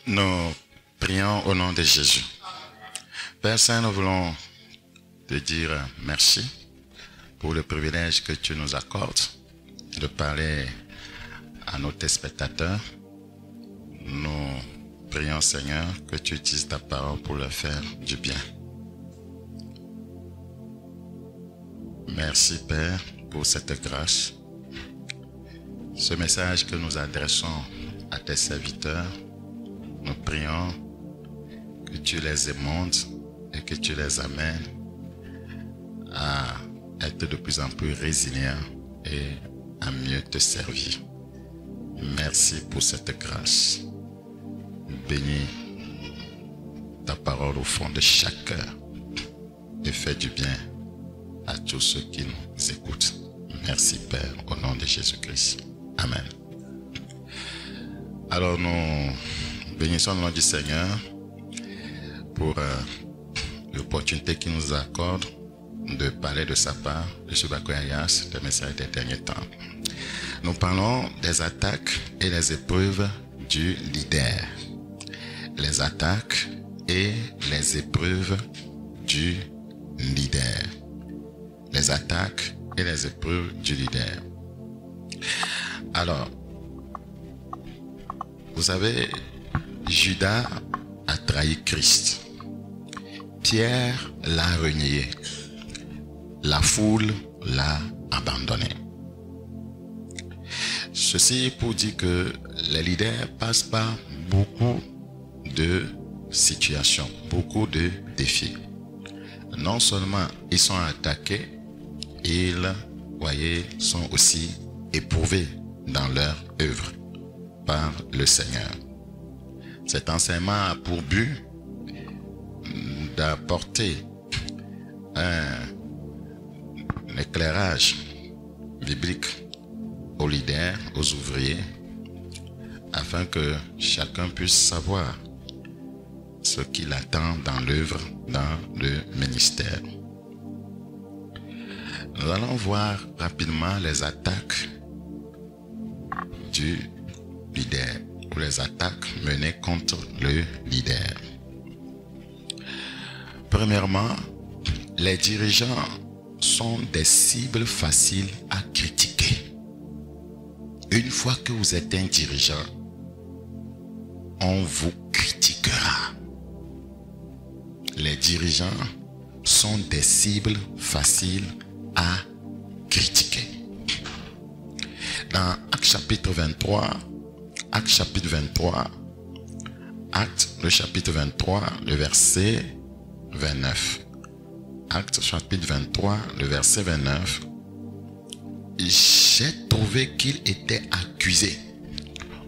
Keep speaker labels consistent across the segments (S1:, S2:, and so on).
S1: Nous prions au nom de Jésus. Père Saint, nous voulons te dire merci pour le privilège que tu nous accordes de parler à nos téléspectateurs. Nous prions, Seigneur, que tu utilises ta parole pour leur faire du bien. Merci, Père, pour cette grâce. Ce message que nous adressons à tes serviteurs, nous prions que tu les émondes et que tu les amènes à être de plus en plus résilients et à mieux te servir. Merci pour cette grâce. Bénis ta parole au fond de chaque cœur et fais du bien à tous ceux qui nous écoutent. Merci Père, au nom de Jésus-Christ. Amen. Alors nous bénissons le nom du Seigneur pour l'opportunité qu'il nous accorde de parler de sa part, de Subakoyas, le message des derniers temps. Nous parlons des attaques et les épreuves du leader. Les attaques et les épreuves du leader. Les attaques et les épreuves du leader. Alors, vous savez, Judas a trahi Christ. Pierre l'a renié. La foule l'a abandonné. Ceci pour dire que les leaders passent par beaucoup de situations, beaucoup de défis. Non seulement ils sont attaqués, ils, sont aussi éprouvés dans leur œuvre par le Seigneur. Cet enseignement a pour but d'apporter un éclairage biblique aux leaders, aux ouvriers, afin que chacun puisse savoir ce qu'il attend dans l'œuvre, dans le ministère. Nous allons voir rapidement les attaques du leader, ou les attaques menées contre le leader. Premièrement, les dirigeants sont des cibles faciles à critiquer. Une fois que vous êtes un dirigeant, on vous critiquera. Les dirigeants sont des cibles faciles à critiquer. Dans Actes chapitre 23, le chapitre 23, le verset 29. Actes chapitre 23, le verset 29. J'ai trouvé qu'ils étaient accusés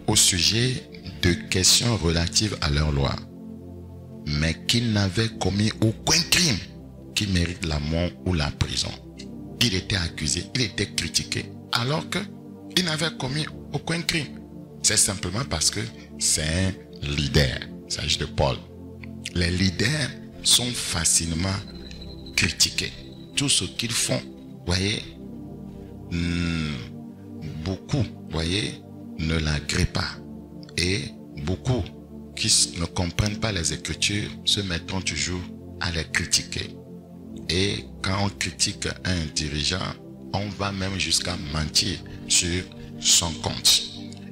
S1: au sujet de questions relatives à leur loi, mais qu'ils n'avaient commis aucun crime qui mérite la mort ou la prison. Il était accusé, il était critiqué, alors qu'il n'avait commis aucun crime. C'est simplement parce que c'est un leader. Il s'agit de Paul. Les leaders sont facilement critiqués. Tout ce qu'ils font, beaucoup, ne l'agréent pas. Et beaucoup qui ne comprennent pas les Écritures se mettront toujours à les critiquer. Et quand on critique un dirigeant, on va même jusqu'à mentir sur son compte.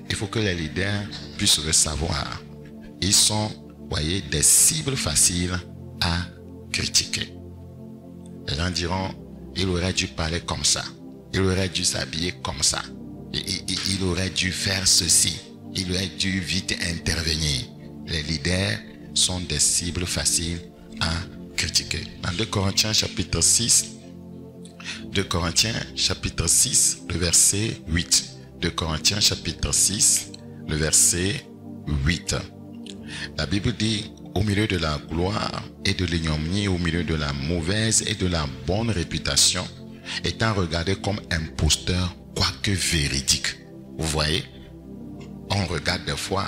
S1: Il faut que les leaders puissent le savoir. Ils sont, des cibles faciles à critiquer. Les gens diront, il aurait dû parler comme ça. Il aurait dû s'habiller comme ça. Il aurait dû faire ceci. Il aurait dû vite intervenir. Les leaders sont des cibles faciles à critiquer. Dans 2 Corinthiens chapitre 6, 2 Corinthiens chapitre 6, le verset 8. 2 Corinthiens chapitre 6, le verset 8. La Bible dit, au milieu de la gloire et de l'ignominie, au milieu de la mauvaise et de la bonne réputation, étant regardé comme imposteur, quoique véridique. Vous voyez, on regarde des fois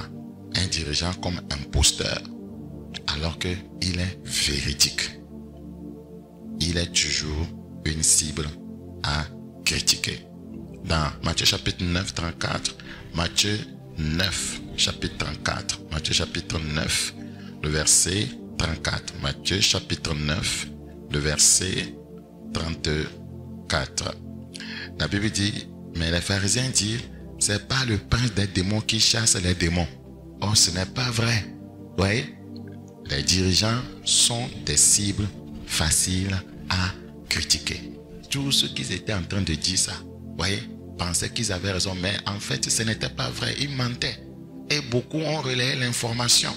S1: un dirigeant comme imposteur, alors qu'il est véridique. Il est toujours une cible à critiquer. Dans Matthieu chapitre 9, 34, Matthieu 9, chapitre 34. Matthieu chapitre 9, le verset 34. Matthieu chapitre 9, le verset 34. La Bible dit, mais les pharisiens disent, c'est pas le prince des démons qui chasse les démons. Oh, ce n'est pas vrai. Vous voyez, les dirigeants sont des cibles faciles à critiquer. Tous ceux qui étaient en train de dire ça, vous voyez, pensaient qu'ils avaient raison, mais en fait, ce n'était pas vrai. Ils mentaient. Et beaucoup ont relayé l'information.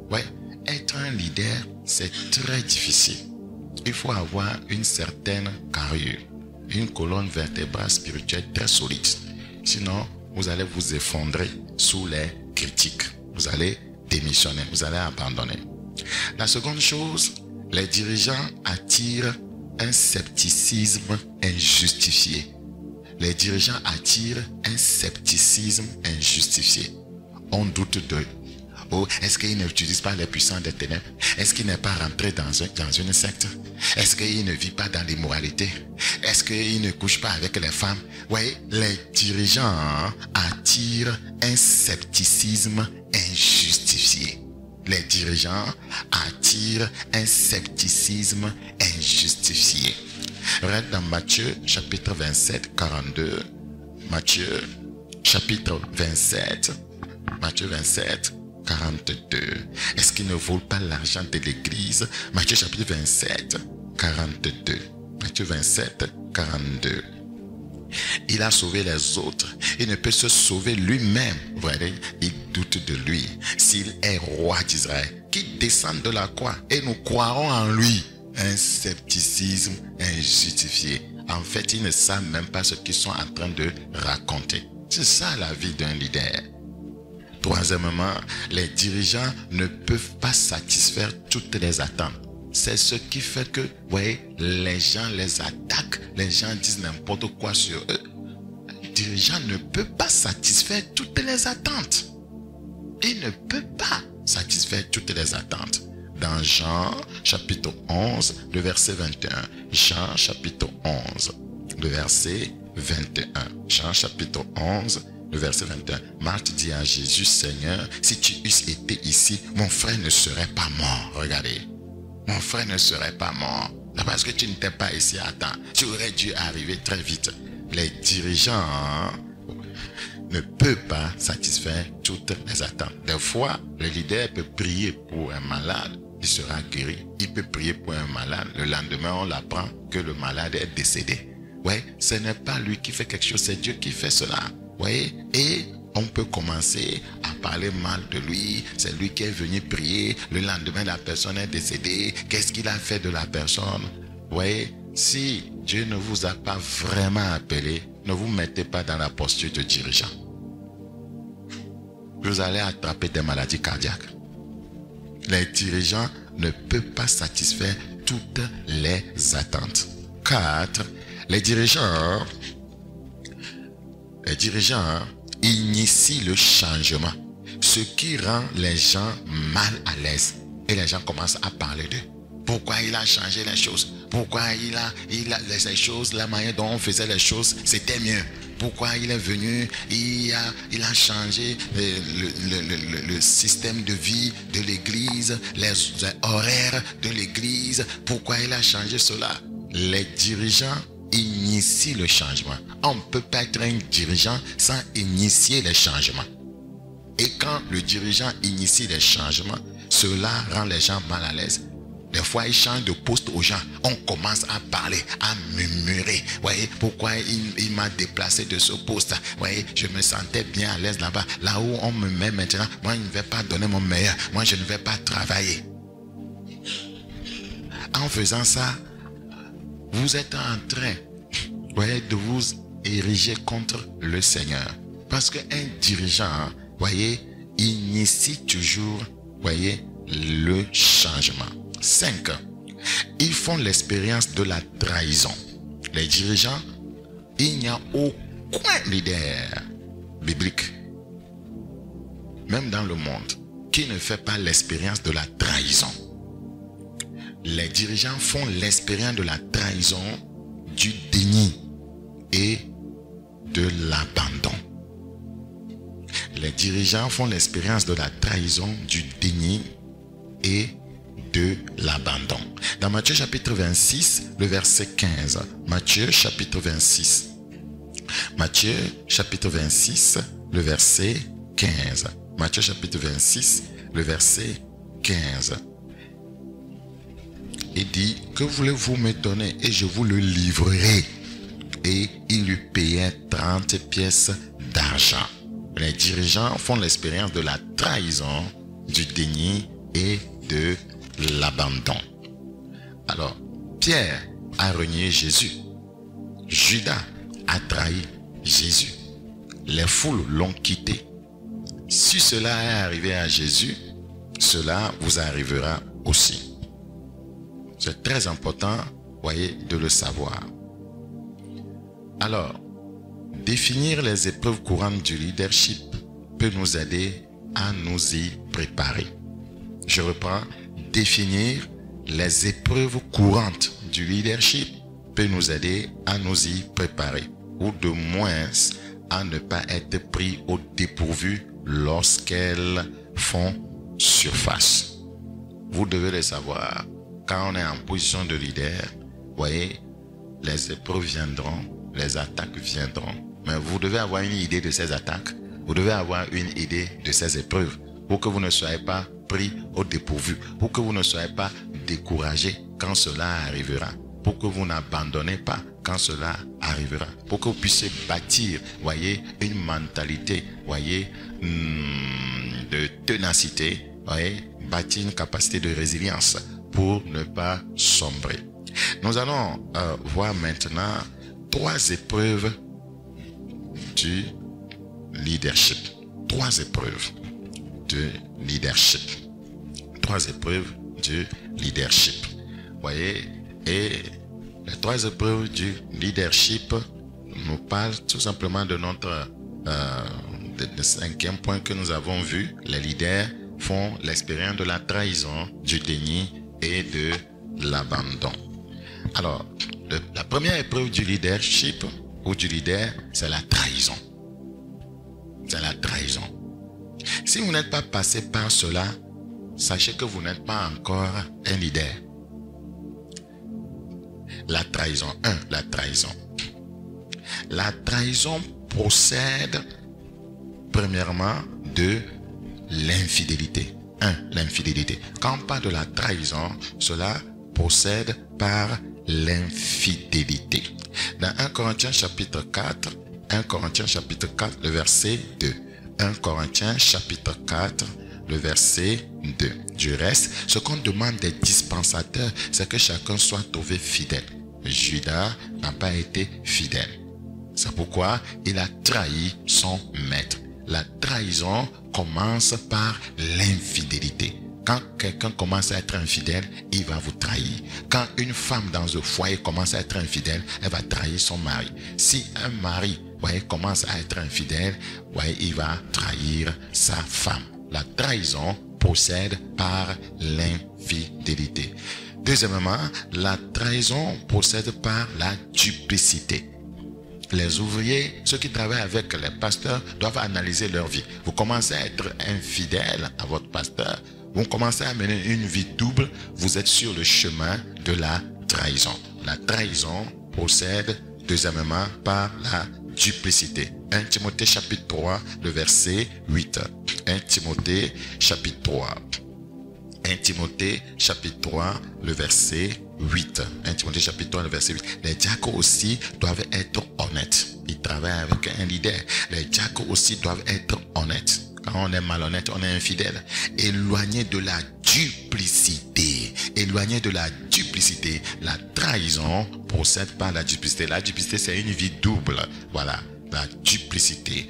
S1: Ouais, être un leader, c'est très difficile. Il faut avoir une certaine carrure, une colonne vertébrale spirituelle très solide. Sinon, vous allez vous effondrer sous les critiques. Vous allez démissionner, vous allez abandonner. La seconde chose, les dirigeants attirent un scepticisme injustifié. Les dirigeants attirent un scepticisme injustifié. On doute d'eux. Oh, est-ce qu'il n'utilise pas les puissants des ténèbres? Est-ce qu'il n'est pas rentré dans une secte? Est-ce qu'il ne vit pas dans l'immoralité? Est-ce qu'il ne couche pas avec les femmes? Oui, les dirigeants attirent un scepticisme injustifié. Les dirigeants attirent un scepticisme injustifié. Regarde dans Matthieu chapitre 27, 42. Matthieu chapitre 27, Matthieu 27, 42. Est-ce qu'il ne vole pas l'argent de l'église? Matthieu chapitre 27, 42. Matthieu 27, 42. Il a sauvé les autres. Il ne peut se sauver lui-même. Vous voyez, il doute de lui. S'il est roi d'Israël, qui descend de la croix, et nous croirons en lui. Un scepticisme injustifié. En fait, ils ne savent même pas ce qu'ils sont en train de raconter. C'est ça la vie d'un leader. Troisièmement, les dirigeants ne peuvent pas satisfaire toutes les attentes. C'est ce qui fait que, vous voyez, les gens les attaquent, les gens disent n'importe quoi sur eux. Le dirigeant ne peut pas satisfaire toutes les attentes. Il ne peut pas satisfaire toutes les attentes. Dans Jean chapitre 11, le verset 21. Jean chapitre 11, le verset 21. Jean chapitre 11, le verset 21. Marthe dit à Jésus, Seigneur, si tu eusses été ici, mon frère ne serait pas mort. Regardez. Mon frère ne serait pas mort. Parce que tu n'étais pas ici à temps. Tu aurais dû arriver très vite. Les dirigeants ne peuvent pas satisfaire toutes les attentes. Des fois, le leader peut prier pour un malade, il sera guéri. Il peut prier pour un malade, le lendemain on apprend que le malade est décédé. Ouais, ce n'est pas lui qui fait quelque chose, c'est Dieu qui fait cela. Ouais, et on peut commencer à parler mal de lui. C'est lui qui est venu prier. Le lendemain, la personne est décédée. Qu'est-ce qu'il a fait de la personne? Vous voyez, si Dieu ne vous a pas vraiment appelé, ne vous mettez pas dans la posture de dirigeant. Vous allez attraper des maladies cardiaques. Les dirigeants ne peuvent pas satisfaire toutes les attentes. 4. Les dirigeants initient le changement, ce qui rend les gens mal à l'aise. Et les gens commencent à parler d'eux. Pourquoi il a changé les choses? Pourquoi il a les choses, la manière dont on faisait les choses, c'était mieux. Pourquoi il est venu, il a changé le système de vie de l'église, les horaires de l'église. Pourquoi il a changé cela? Les dirigeants initient le changement. On ne peut pas être un dirigeant sans initier les changements. Et quand le dirigeant initie les changements, cela rend les gens mal à l'aise. Des fois, il change de poste aux gens. On commence à parler, à murmurer. Voyez, pourquoi il m'a déplacé de ce poste? Voyez, je me sentais bien à l'aise là-bas. Là où on me met maintenant, moi, je ne vais pas donner mon meilleur. Moi, je ne vais pas travailler. En faisant ça, vous êtes en train, voyez, de vous ériger contre le Seigneur. Parce qu'un dirigeant, voyez, initie toujours, voyez, le changement. 5. Ils font l'expérience de la trahison. Les dirigeants, il n'y a aucun leader biblique, même dans le monde, qui ne fait pas l'expérience de la trahison. Les dirigeants font l'expérience de la trahison, du déni et de l'abandon. Les dirigeants font l'expérience de la trahison, du déni et de l'abandon. Dans Matthieu chapitre 26, le verset 15. Matthieu chapitre 26. Matthieu chapitre 26, le verset 15. Matthieu chapitre 26, le verset 15. Il dit, que voulez-vous me donner et je vous le livrerai. Et il lui payait 30 pièces d'argent. Les dirigeants font l'expérience de la trahison, du déni et de l'abandon. Alors, Pierre a renié Jésus. Judas a trahi Jésus. Les foules l'ont quitté. Si cela est arrivé à Jésus, cela vous arrivera aussi. C'est très important, voyez, de le savoir. Alors, définir les épreuves courantes du leadership peut nous aider à nous y préparer. Je reprends, définir les épreuves courantes du leadership peut nous aider à nous y préparer, ou de moins à ne pas être pris au dépourvu lorsqu'elles font surface. Vous devez le savoir, quand on est en position de leader, voyez, les épreuves viendront, les attaques viendront. Mais vous devez avoir une idée de ces attaques. Vous devez avoir une idée de ces épreuves pour que vous ne soyez pas pris au dépourvu, pour que vous ne soyez pas découragé quand cela arrivera, pour que vous n'abandonnez pas quand cela arrivera, pour que vous puissiez bâtir, voyez, une mentalité, voyez, de ténacité, voyez, bâtir une capacité de résilience pour ne pas sombrer. Nous allons voir maintenant 3 épreuves du leadership. 3 épreuves du leadership. 3 épreuves du leadership. Voyez, et les 3 épreuves du leadership nous parlent tout simplement de notre de 5e point que nous avons vu. Les leaders font l'expérience de la trahison, du déni et de l'abandon. Alors, la première épreuve du leadership ou du leader, c'est la trahison. C'est la trahison. Si vous n'êtes pas passé par cela, sachez que vous n'êtes pas encore un leader. La trahison. 1. La trahison. La trahison procède premièrement de l'infidélité. 1. L'infidélité. Quand on parle de la trahison, cela procède par l'infidélité. Dans 1 Corinthiens chapitre 4, 1 Corinthiens chapitre 4, le verset 2. 1 Corinthiens chapitre 4, le verset 2. Du reste, ce qu'on demande des dispensateurs, c'est que chacun soit trouvé fidèle. Judas n'a pas été fidèle. C'est pourquoi il a trahi son maître. La trahison commence par l'infidélité. Quand quelqu'un commence à être infidèle, il va vous trahir. Quand une femme dans un foyer commence à être infidèle, elle va trahir son mari. Si un mari, voyez, commence à être infidèle, voyez, il va trahir sa femme. La trahison procède par l'infidélité. Deuxièmement, la trahison procède par la duplicité. Les ouvriers, ceux qui travaillent avec les pasteurs, doivent analyser leur vie. Vous commencez à être infidèle à votre pasteur, vous commencez à mener une vie double, vous êtes sur le chemin de la trahison. La trahison procède deuxièmement par la duplicité. 1 Timothée chapitre 3, le verset 8. 1 Timothée chapitre 3. 1 Timothée chapitre 3, le verset 8. 1 Timothée chapitre 3, le verset 8. Les diacres aussi doivent être honnêtes. Ils travaillent avec un leader. Les diacres aussi doivent être honnêtes. Quand on est malhonnête, on est infidèle. Éloigné de la duplicité. Éloigné de la duplicité. La trahison procède par la duplicité. La duplicité, c'est une vie double. Voilà, la duplicité.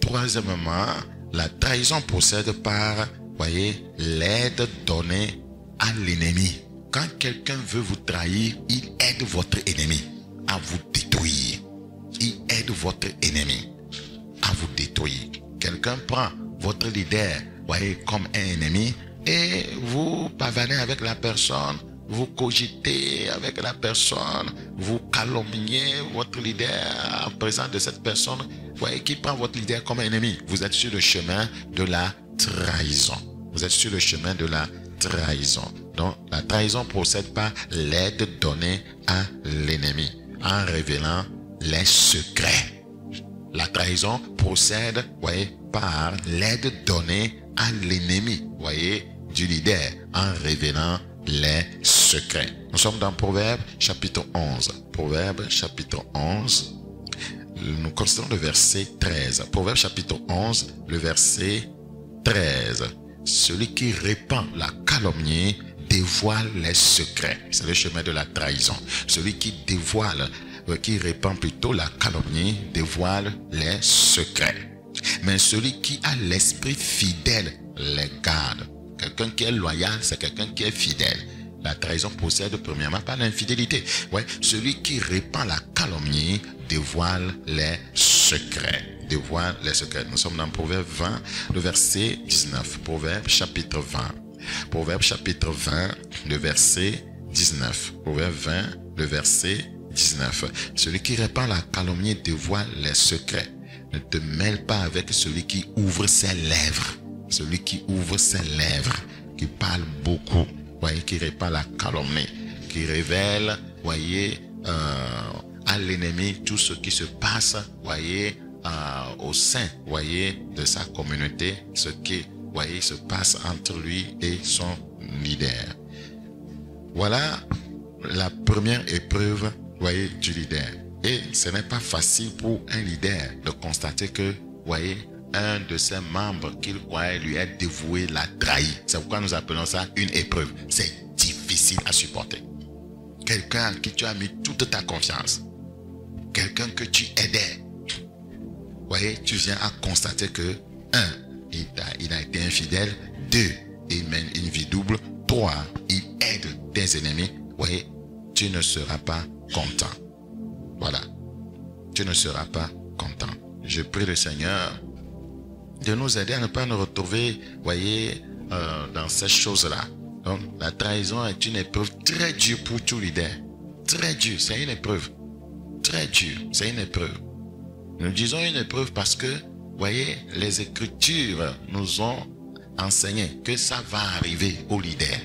S1: Troisièmement, la trahison procède par, voyez, l'aide donnée à l'ennemi. Quand quelqu'un veut vous trahir, il aide votre ennemi à vous détruire. Il aide votre ennemi à vous détruire. Quelqu'un prend votre leader, voyez, comme un ennemi et vous pavanez avec la personne vous cogitez avec la personne, vous calomniez votre leader en présence de cette personne, vous voyez qui prend votre leader comme ennemi. Vous êtes sur le chemin de la trahison. Vous êtes sur le chemin de la trahison. Donc, la trahison procède par l'aide donnée à l'ennemi en révélant les secrets. La trahison procède, voyez, par l'aide donnée à l'ennemi, voyez, du leader en révélant les secrets. Nous sommes dans Proverbe chapitre 11. Proverbe chapitre 11. Nous considérons le verset 13. Proverbe chapitre 11, le verset 13. Celui qui répand la calomnie dévoile les secrets. C'est le chemin de la trahison. Celui qui dévoile, qui répand plutôt la calomnie, dévoile les secrets. Mais celui qui a l'esprit fidèle les garde. Quelqu'un qui est loyal, c'est quelqu'un qui est fidèle. La trahison procède premièrement par l'infidélité. Ouais, celui qui répand la calomnie dévoile les secrets. Dévoile les secrets. Nous sommes dans Proverbe 20, le verset 19. Proverbe chapitre 20. Proverbe chapitre 20, le verset 19. Proverbe 20, le verset 19. Celui qui répand la calomnie dévoile les secrets. Ne te mêle pas avec celui qui ouvre ses lèvres. Celui qui ouvre ses lèvres, qui parle beaucoup, voyez, qui répand la calomnie, qui révèle, voyez, à l'ennemi tout ce qui se passe, voyez, au sein, voyez, de sa communauté, ce qui, voyez, se passe entre lui et son leader. Voilà la première épreuve, voyez, du leader. Et ce n'est pas facile pour un leader de constater que, voyez, un de ses membres qu'il croyait lui être dévoué l'a trahi. C'est pourquoi nous appelons ça une épreuve. C'est difficile à supporter. Quelqu'un à qui tu as mis toute ta confiance. Quelqu'un que tu aidais. Voyez, tu viens à constater que 1. Il a été infidèle. 2. Il mène une vie double. 3. Il aide tes ennemis. Voyez, tu ne seras pas content. Voilà. Tu ne seras pas content. Je prie le Seigneur de nous aider à ne pas nous retrouver, voyez, dans ces choses-là. Donc, la trahison est une épreuve très dure pour tout leader. Très dure, c'est une épreuve. Très dure, c'est une épreuve. Nous disons une épreuve parce que, voyez, les Écritures nous ont enseigné que ça va arriver au leader.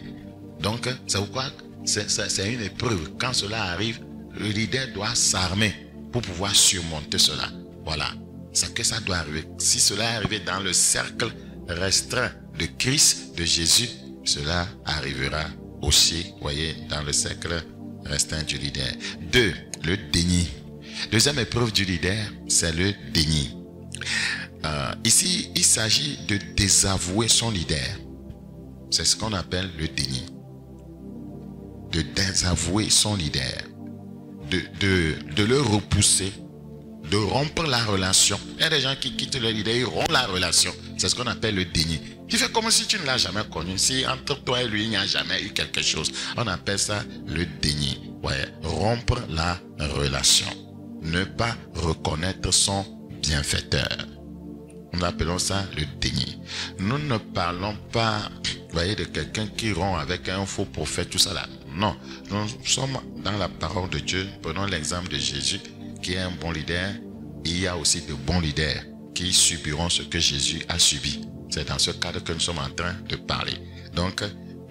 S1: Donc, c'est pourquoi c'est une épreuve. Quand cela arrive, le leader doit s'armer pour pouvoir surmonter cela. Voilà. C'est que ça doit arriver. Si cela est arrivé dans le cercle restreint de Christ, de Jésus, cela arrivera aussi, voyez, dans le cercle restreint du leader. 2. Le déni. Deuxième épreuve du leader, c'est le déni. Ici, il s'agit de désavouer son leader. C'est ce qu'on appelle le déni. De désavouer son leader. De le repousser. De rompre la relation. Il y a des gens qui quittent le leader, ils rompent la relation. C'est ce qu'on appelle le déni. Tu fais comme si tu ne l'as jamais connu. Si entre toi et lui, il n'y a jamais eu quelque chose. On appelle ça le déni. Ouais, rompre la relation. Ne pas reconnaître son bienfaiteur. Nous appelons ça le déni. Nous ne parlons pas, voyez, de quelqu'un qui rompt avec un faux prophète, tout ça là. Non, nous sommes dans la parole de Dieu. Prenons l'exemple de Jésus, qui est un bon leader. Il y a aussi de bons leaders qui subiront ce que Jésus a subi. C'est dans ce cadre que nous sommes en train de parler. Donc,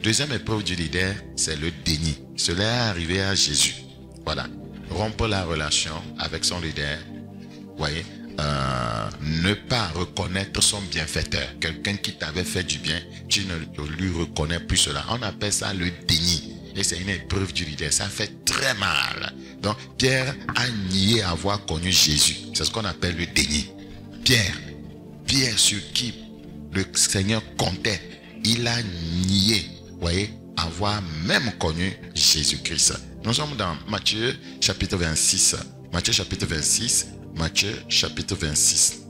S1: deuxième épreuve du leader, c'est le déni. Cela est arrivé à Jésus. Voilà. Rompre la relation avec son leader. Voyez, ne pas reconnaître son bienfaiteur. Quelqu'un qui t'avait fait du bien, tu ne lui reconnais plus cela. On appelle ça le déni. Et c'est une épreuve du leader. Ça fait très mal. Donc, Pierre a nié avoir connu Jésus. C'est ce qu'on appelle le déni. Pierre sur qui le Seigneur comptait, il a nié, voyez, avoir même connu Jésus-Christ. Nous sommes dans Matthieu chapitre 26. Matthieu chapitre 26. Matthieu chapitre 26.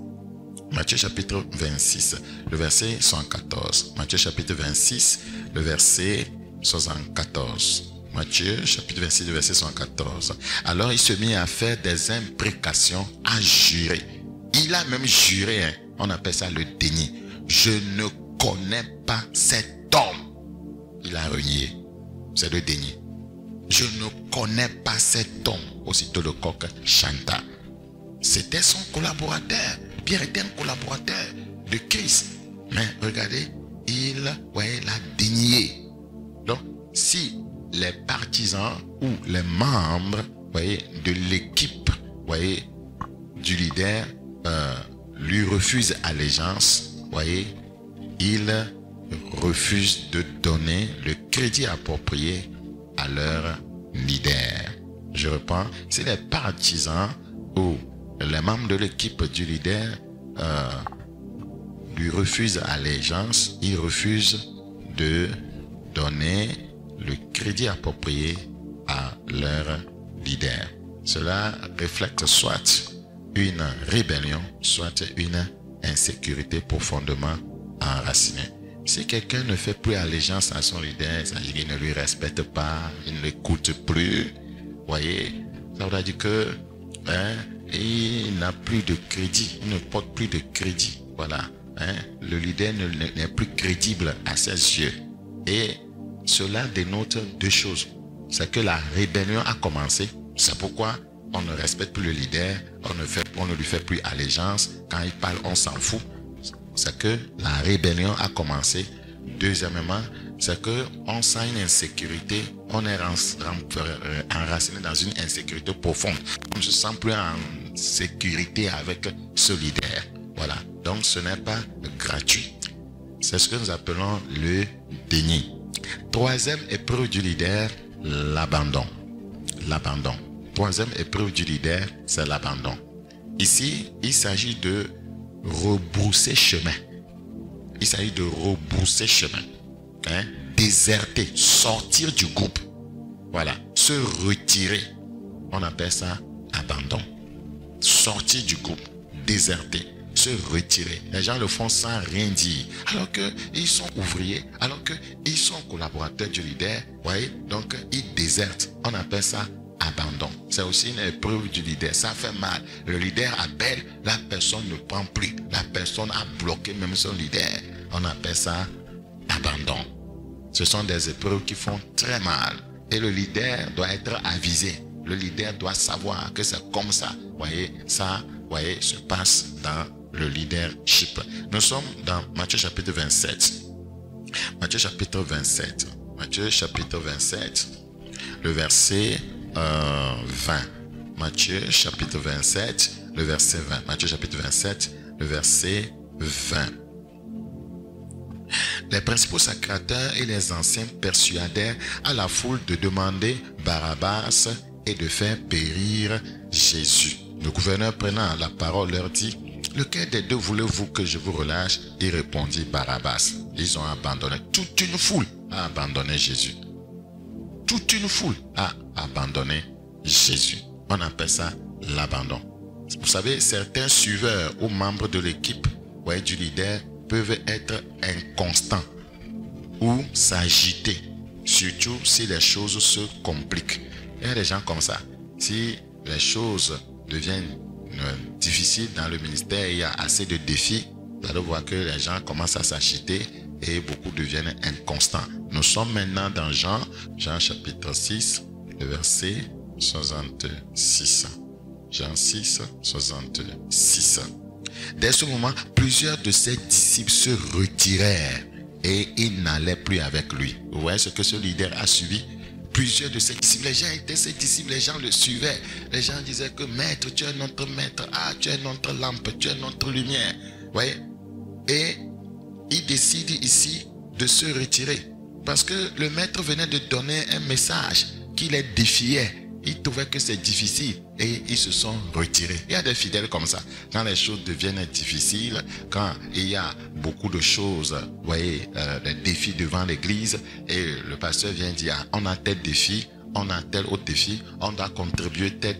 S1: Matthieu chapitre 26, le verset 114. Matthieu chapitre 26, le verset 74. Matthieu chapitre 26, le verset 114. Alors il se mit à faire des imprécations, à jurer. Il a même juré, hein. On appelle ça le déni. Je ne connais pas cet homme. Il a renié. c'est le déni. Je ne connais pas cet homme. Aussitôt le coq chanta. C'était son collaborateur. Pierre était un collaborateur de Christ. Mais regardez, il l'a dénié. Donc, si les partisans ou les membres de l'équipe du leader lui refusent allégeance, il refuse de donner le crédit approprié à leur leader. Je reprends, si les partisans ou les membres de l'équipe du leader lui refusent allégeance, il refuse de donner le crédit approprié à leur leader. Cela reflète soit une rébellion, soit une insécurité profondément enracinée. Si quelqu'un ne fait plus allégeance à son leader, ça veut dire qu'il ne lui respecte pas, il ne l'écoute plus. Voyez, ça veut dire que il n'a plus de crédit, il ne porte plus de crédit. Voilà, le leader n'est plus crédible à ses yeux. Et cela dénote deux choses. C'est que la rébellion a commencé. C'est pourquoi on ne respecte plus le leader, on ne lui fait plus allégeance. Quand il parle, on s'en fout. C'est que la rébellion a commencé. Deuxièmement, c'est qu'on sent une insécurité, on est enraciné dans une insécurité profonde. On ne se sent plus en sécurité avec ce leader. Voilà, donc ce n'est pas gratuit. C'est ce que nous appelons le déni. Troisième épreuve du leader, l'abandon. L'abandon. Troisième épreuve du leader, c'est l'abandon. Ici, il s'agit de rebrousser chemin. Il s'agit de rebrousser chemin. Déserter, sortir du groupe. Voilà, se retirer. On appelle ça abandon. Sortir du groupe, déserter, se retirer. Les gens le font sans rien dire. Alors qu'ils sont ouvriers, alors qu'ils sont collaborateurs du leader. Voyez, donc ils désertent. On appelle ça abandon. C'est aussi une épreuve du leader. Ça fait mal. Le leader appelle, la personne ne prend plus. La personne a bloqué même son leader. On appelle ça abandon. Ce sont des épreuves qui font très mal. Et le leader doit être avisé. Le leader doit savoir que c'est comme ça. Voyez, ça, se passe dans le leadership. Nous sommes dans Matthieu chapitre 27. Matthieu chapitre 27. Matthieu chapitre 27. Le verset 20. Matthieu chapitre 27, le verset 20. Matthieu chapitre 27, le verset 20. Les principaux sacrificateurs et les anciens persuadèrent à la foule de demander Barabbas et de faire périr Jésus. Le gouverneur prenant la parole leur dit: lequel des deux voulez-vous que je vous relâche? Il répondit Barabbas. Ils ont abandonné. Toute une foule a abandonné Jésus. Toute une foule a abandonné Jésus. On appelle ça l'abandon. Vous savez, certains suiveurs ou membres de l'équipe du leader peuvent être inconstants ou s'agiter, surtout si les choses se compliquent. Il y a des gens comme ça. Si les choses deviennent difficiles dans le ministère, il y a assez de défis, vous allez voir que les gens commencent à s'agiter et beaucoup deviennent inconstants. Nous sommes maintenant dans Jean chapitre 6, le verset 66. Jean 6, 66. Dès ce moment, plusieurs de ses disciples se retirèrent et ils n'allaient plus avec lui. Vous voyez ce que ce leader a suivi? Plusieurs de ses disciples, les gens étaient ses disciples, les gens le suivaient. Les gens disaient que maître, tu es notre maître, tu es notre lampe, tu es notre lumière. Vous voyez? Et il décide ici de se retirer parce que le maître venait de donner un message qui les défiait. Ils trouvaient que c'est difficile et ils se sont retirés. Il y a des fidèles comme ça. Quand les choses deviennent difficiles, quand il y a beaucoup de choses, vous voyez, des défis devant l'église et le pasteur vient dire, on a tel défi, on a tel autre défi, on doit contribuer tel.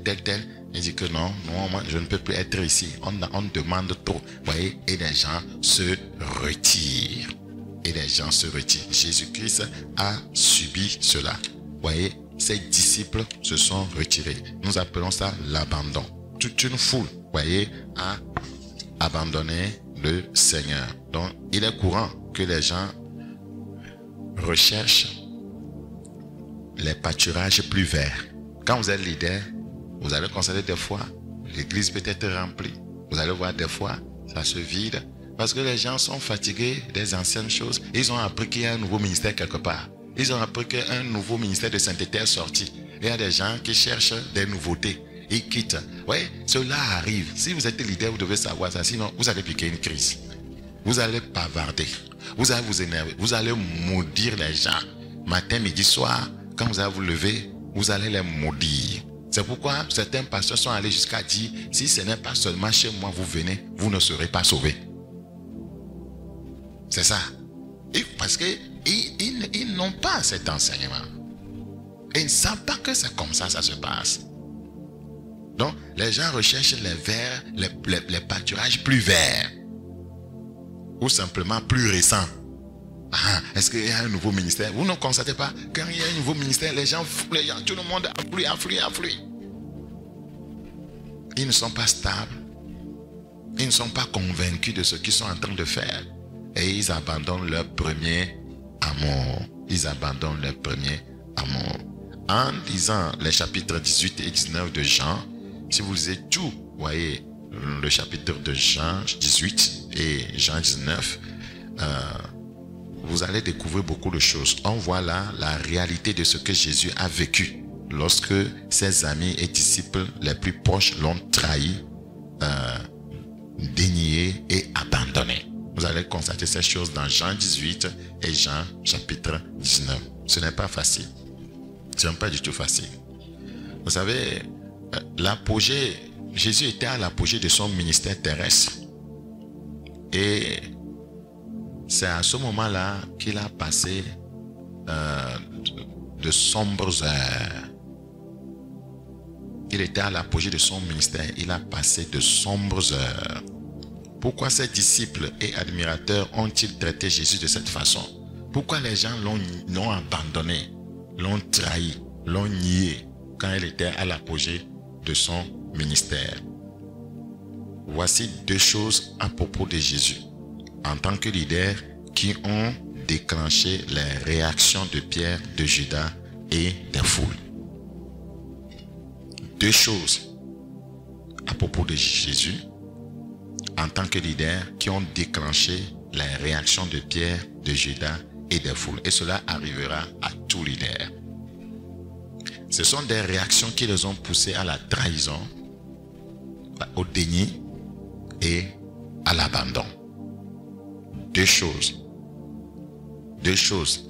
S1: Il dit que non, moi, je ne peux plus être ici. On demande trop, vous voyez, et les gens se retirent. Et les gens se retirent. Jésus-Christ a subi cela. Vous voyez, ses disciples se sont retirés. Nous appelons ça l'abandon. Toute une foule, voyez, a abandonné le Seigneur. Donc, il est courant que les gens recherchent les pâturages plus verts. Quand vous êtes leader, vous allez constater des fois, l'église peut être remplie. Vous allez voir des fois, ça se vide. Parce que les gens sont fatigués des anciennes choses. Ils ont appris qu'il y a un nouveau ministère quelque part. Ils ont appris qu'un nouveau ministère de sainteté est sorti. Il y a des gens qui cherchent des nouveautés. Ils quittent. Oui, cela arrive. Si vous êtes leader, vous devez savoir ça. Sinon, vous allez piquer une crise. Vous allez bavarder. Vous allez vous énerver. Vous allez maudire les gens. Matin, midi, soir, quand vous allez vous lever, vous allez les maudire. C'est pourquoi certains pasteurs sont allés jusqu'à dire, si ce n'est pas seulement chez moi, vous venez, vous ne serez pas sauvés. C'est ça. Et parce qu'ils n'ont pas cet enseignement. Ils ne savent pas que c'est comme ça se passe. Donc, les gens recherchent les verts, les pâturages plus verts. Ou simplement plus récents. Ah, est-ce qu'il y a un nouveau ministère? Vous ne constatez pas, quand il y a un nouveau ministère, les gens, tout le monde afflue. Ils ne sont pas stables. Ils ne sont pas convaincus de ce qu'ils sont en train de faire. Et ils abandonnent leur premier amour. Ils abandonnent leur premier amour. En lisant les chapitres 18 et 19 de Jean, si vous lisez tout, voyez, le chapitre de Jean 18 et Jean 19, vous allez découvrir beaucoup de choses. On voit là la réalité de ce que Jésus a vécu lorsque ses amis et disciples les plus proches l'ont trahi, dénié et abandonné. Vous allez constater ces choses dans Jean 18 et Jean chapitre 19. Ce n'est pas facile. Ce n'est pas du tout facile. Vous savez, l'apogée, Jésus était à l'apogée de son ministère terrestre. Et c'est à ce moment-là qu'il a passé de sombres heures. Il était à l'apogée de son ministère. Il a passé de sombres heures. Pourquoi ses disciples et admirateurs ont-ils traité Jésus de cette façon? Pourquoi les gens l'ont abandonné, l'ont trahi, l'ont nié quand il était à l'apogée de son ministère? Voici deux choses à propos de Jésus en tant que leader qui ont déclenché les réactions de Pierre, de Judas et des foules. Deux choses à propos de Jésus en tant que leader qui ont déclenché les réactions de Pierre, de Judas et des foules. Et cela arrivera à tout leader. Ce sont des réactions qui les ont poussés à la trahison, au déni et à l'abandon. Deux choses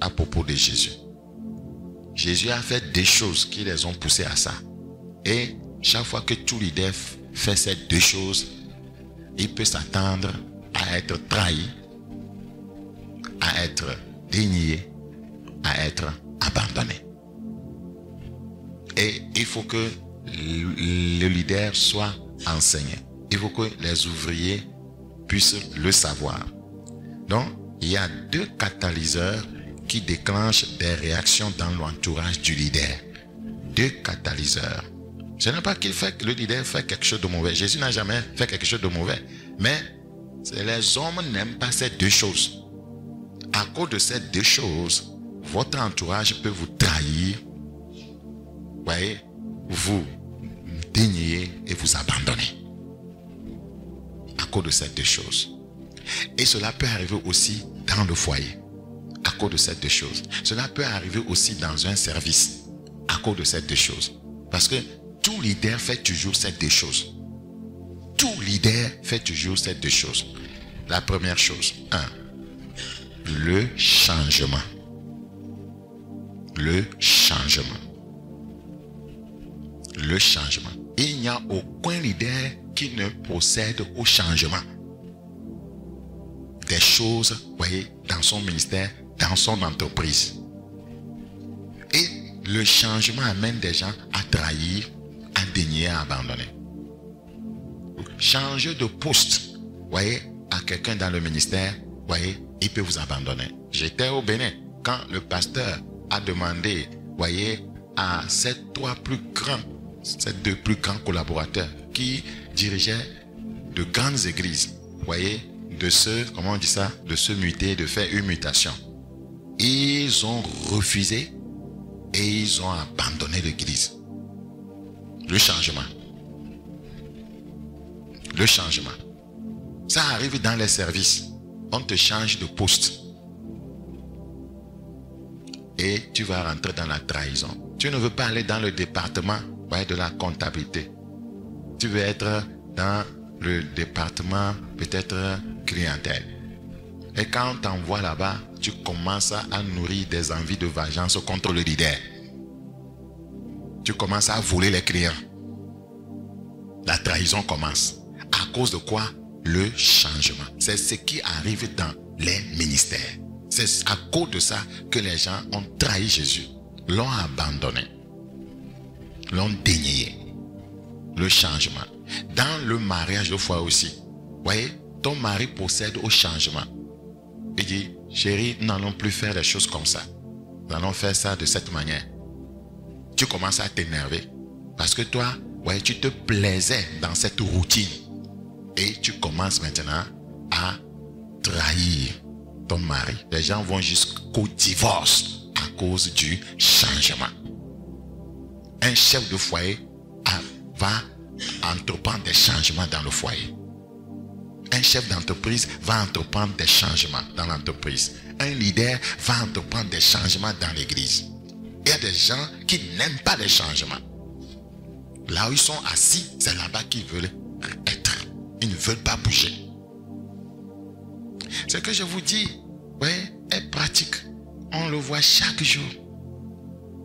S1: à propos de Jésus. Jésus a fait des choses qui les ont poussés à ça. Et chaque fois que tout leader fait ces deux choses, il peut s'attendre à être trahi, à être dénié, à être abandonné. Et il faut que le leader soit enseigné. Il faut que les ouvriers puissent le savoir. Donc, il y a deux catalyseurs qui déclenchent des réactions dans l'entourage du leader. Deux catalyseurs. Ce n'est pas qu'il fait que le leader fait quelque chose de mauvais. Jésus n'a jamais fait quelque chose de mauvais. Mais les hommes n'aiment pas ces deux choses. À cause de ces deux choses, votre entourage peut vous trahir, voyez, vous dénier et vous abandonner. À cause de ces deux choses. Et cela peut arriver aussi dans le foyer. À cause de ces deux choses. Cela peut arriver aussi dans un service. À cause de ces deux choses. Parce que tout leader fait toujours ces deux choses. Tout leader fait toujours ces deux choses. La première chose, le changement. Le changement. Le changement. Il n'y a aucun leader qui ne procède au changement des choses, voyez, dans son ministère, dans son entreprise. Et le changement amène des gens à trahir, à dénier, à abandonner. Changer de poste, voyez, à quelqu'un dans le ministère, voyez, il peut vous abandonner. J'étais au Bénin quand le pasteur a demandé, voyez, à ces deux plus grands collaborateurs qui dirigeaient de grandes églises, voyez, de se muter, de faire une mutation. Ils ont refusé et ils ont abandonné l'église. Le changement. Le changement. Ça arrive dans les services. On te change de poste. Et tu vas rentrer dans la trahison. Tu ne veux pas aller dans le département de la comptabilité. Tu veux être dans le département peut-être clientèle. Et quand on t'envoie là-bas, tu commences à nourrir des envies de vengeance contre le leader. Tu commences à voler les clients. La trahison commence. À cause de quoi? Le changement. C'est ce qui arrive dans les ministères. C'est à cause de ça que les gens ont trahi Jésus, l'ont abandonné, l'ont dénié. Le changement. Dans le mariage de foi aussi, voyez, ton mari possède au changement. Il dit, chérie, nous n'allons plus faire des choses comme ça. Nous allons faire ça de cette manière. Tu commences à t'énerver parce que toi, tu te plaisais dans cette routine. Et tu commences maintenant à trahir ton mari. Les gens vont jusqu'au divorce à cause du changement. Un chef de foyer va entreprendre des changements dans le foyer. Un chef d'entreprise va entreprendre des changements dans l'entreprise. Un leader va entreprendre des changements dans l'église. Il y a des gens qui n'aiment pas les changements. Là où ils sont assis, c'est là-bas qu'ils veulent être. Ils ne veulent pas bouger. Ce que je vous dis, est pratique. On le voit chaque jour.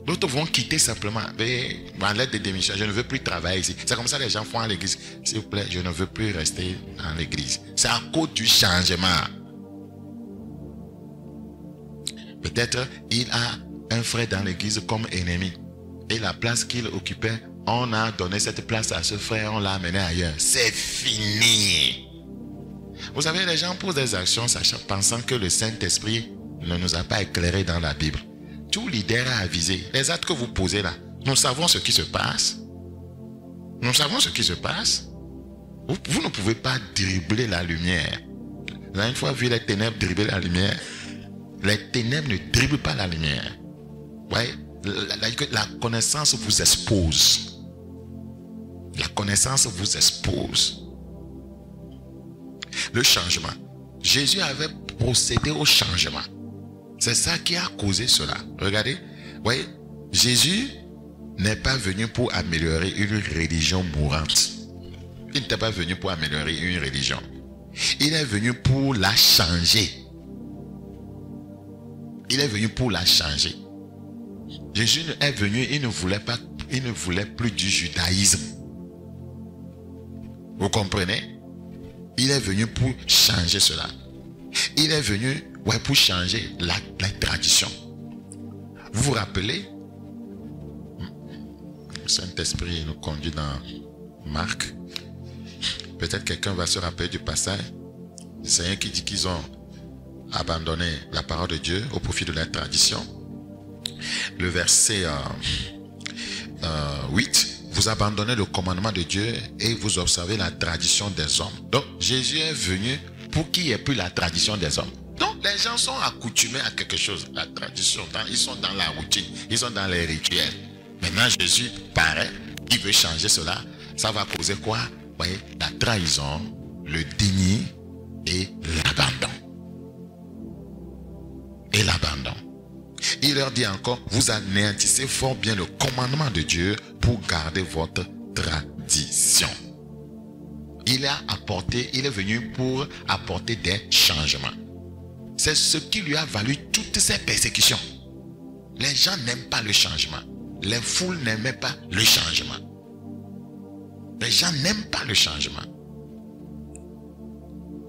S1: D'autres vont quitter simplement. En lettre de démission, je ne veux plus travailler ici. C'est comme ça que les gens font à l'église. S'il vous plaît, je ne veux plus rester dans l'église. C'est à cause du changement. Peut-être il a un frère dans l'église comme ennemi. Et la place qu'il occupait, on a donné cette place à ce frère, on l'a amené ailleurs. C'est fini. Vous savez, les gens posent des actions pensant que le Saint-Esprit ne nous a pas éclairés dans la Bible. Tout leader a avisé. Les actes que vous posez là, nous savons ce qui se passe. Nous savons ce qui se passe. Vous ne pouvez pas dribbler la lumière. Vous avez une fois vu les ténèbres dribbler la lumière? Les ténèbres ne dribblent pas la lumière. La connaissance vous expose. La connaissance vous expose. Le changement. Jésus avait procédé au changement. C'est ça qui a causé cela. Regardez, Jésus n'est pas venu pour améliorer une religion mourante. Il n'était pas venu pour améliorer une religion. Il est venu pour la changer. Il est venu pour la changer. Jésus est venu, il ne voulait plus du judaïsme. Vous comprenez? Il est venu pour changer cela. Il est venu pour changer la tradition. Vous vous rappelez? Le Saint-Esprit nous conduit dans Marc. Peut-être quelqu'un va se rappeler du passage. Le Seigneur qui dit qu'ils ont abandonné la parole de Dieu au profit de la tradition. Le verset 8. Vous abandonnez le commandement de Dieu et vous observez la tradition des hommes. Donc, Jésus est venu pour qu'il n'y ait plus la tradition des hommes. Donc, les gens sont accoutumés à quelque chose. La tradition, ils sont dans la routine, ils sont dans les rituels. Maintenant, Jésus paraît, il veut changer cela. Ça va causer quoi? La trahison, le déni et l'abandon. Et l'abandon. Il leur dit encore, vous anéantissez fort bien le commandement de Dieu pour garder votre tradition. Il est venu pour apporter des changements. C'est ce qui lui a valu toutes ces persécutions. Les gens n'aiment pas le changement. Les foules n'aimaient pas le changement. Les gens n'aiment pas le changement.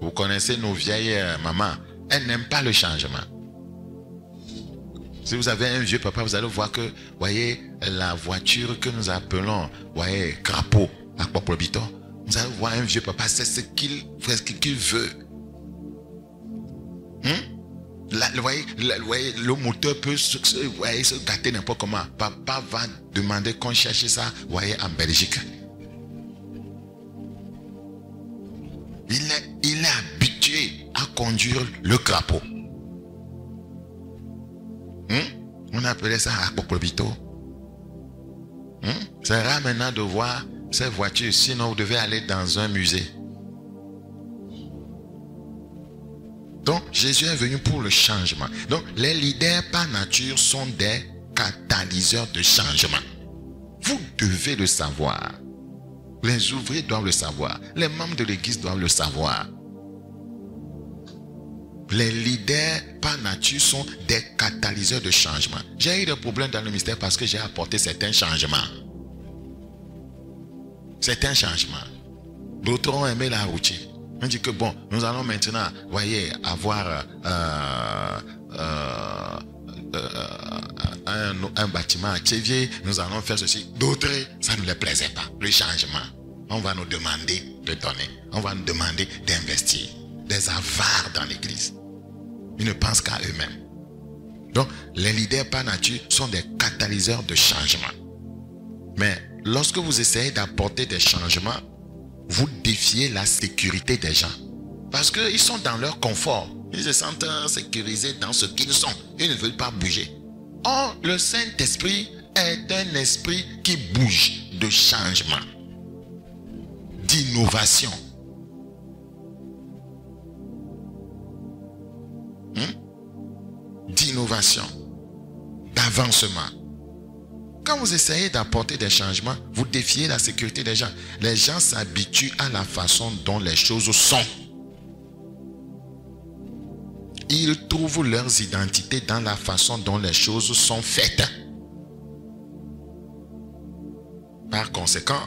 S1: Vous connaissez nos vieilles mamans, elles n'aiment pas le changement. Si vous avez un vieux papa, vous allez voir que, voyez, la voiture que nous appelons, voyez, crapaud, à Popolito, vous allez voir un vieux papa, c'est ce qu'il veut. Le moteur peut se gâter n'importe comment. Papa va demander qu'on cherche ça, voyez, en Belgique. Il est habitué à conduire le crapaud. On appelait ça Akpoklobito. C'est rare maintenant de voir ces voitures, sinon vous devez aller dans un musée. Donc, Jésus est venu pour le changement. Donc, les leaders par nature sont des catalyseurs de changement. Vous devez le savoir. Les ouvriers doivent le savoir. Les membres de l'église doivent le savoir. Les leaders par nature sont des catalyseurs de changement. J'ai eu des problèmes dans le ministère parce que j'ai apporté certains changements. Certains changements. D'autres ont aimé la routine. On dit que bon, nous allons maintenant, voyez, avoir un bâtiment à Tchévier, nous allons faire ceci. D'autres, ça ne les plaisait pas. Le changement, on va nous demander de donner. On va nous demander d'investir. Des avares dans l'église. Ils ne pensent qu'à eux-mêmes. Donc, les leaders par nature sont des catalyseurs de changement. Mais lorsque vous essayez d'apporter des changements, vous défiez la sécurité des gens. Parce qu'ils sont dans leur confort. Ils se sentent sécurisés dans ce qu'ils sont. Ils ne veulent pas bouger. Or, le Saint-Esprit est un esprit qui bouge, de changement, d'innovation. D'innovation, d'avancement. Quand vous essayez d'apporter des changements, vous défiez la sécurité des gens. Les gens s'habituent à la façon dont les choses sont. Ils trouvent leurs identités dans la façon dont les choses sont faites. Par conséquent,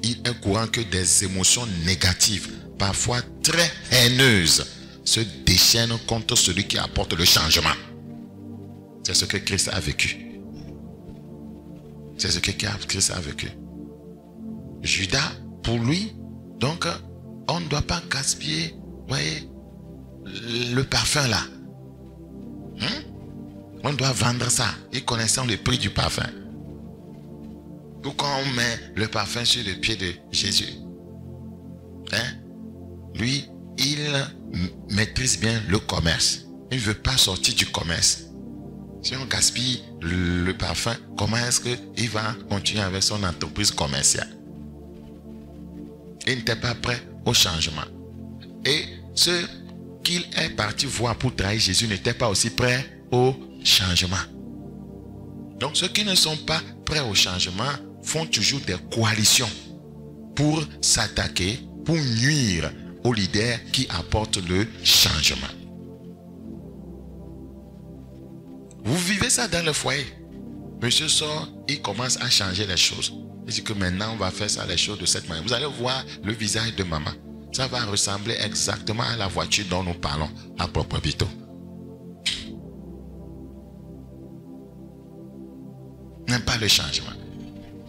S1: il est courant que des émotions négatives, parfois très haineuses, se déchaînent contre celui qui apporte le changement. C'est ce que Christ a vécu. C'est ce que Christ a vécu. Judas, pour lui, donc, on ne doit pas gaspiller, voyez, le parfum là. On doit vendre ça. Et connaissant le prix du parfum. Ou quand on met le parfum sur le pied de Jésus. Lui, il maîtrise bien le commerce. Il ne veut pas sortir du commerce. Si on gaspille le parfum, comment est-ce qu'il va continuer avec son entreprise commerciale? Il n'était pas prêt au changement. Et ceux qu'il est parti voir pour trahir Jésus n'étaient pas aussi prêts au changement. Donc ceux qui ne sont pas prêts au changement font toujours des coalitions pour s'attaquer, pour nuire aux leaders qui apportent le changement. Vous vivez ça dans le foyer. Monsieur sort, il commence à changer les choses. Il dit que maintenant on va faire ça, les choses de cette manière. Vous allez voir le visage de maman. Ça va ressembler exactement à la voiture dont nous parlons à Akpoklobito. N'aime pas le changement.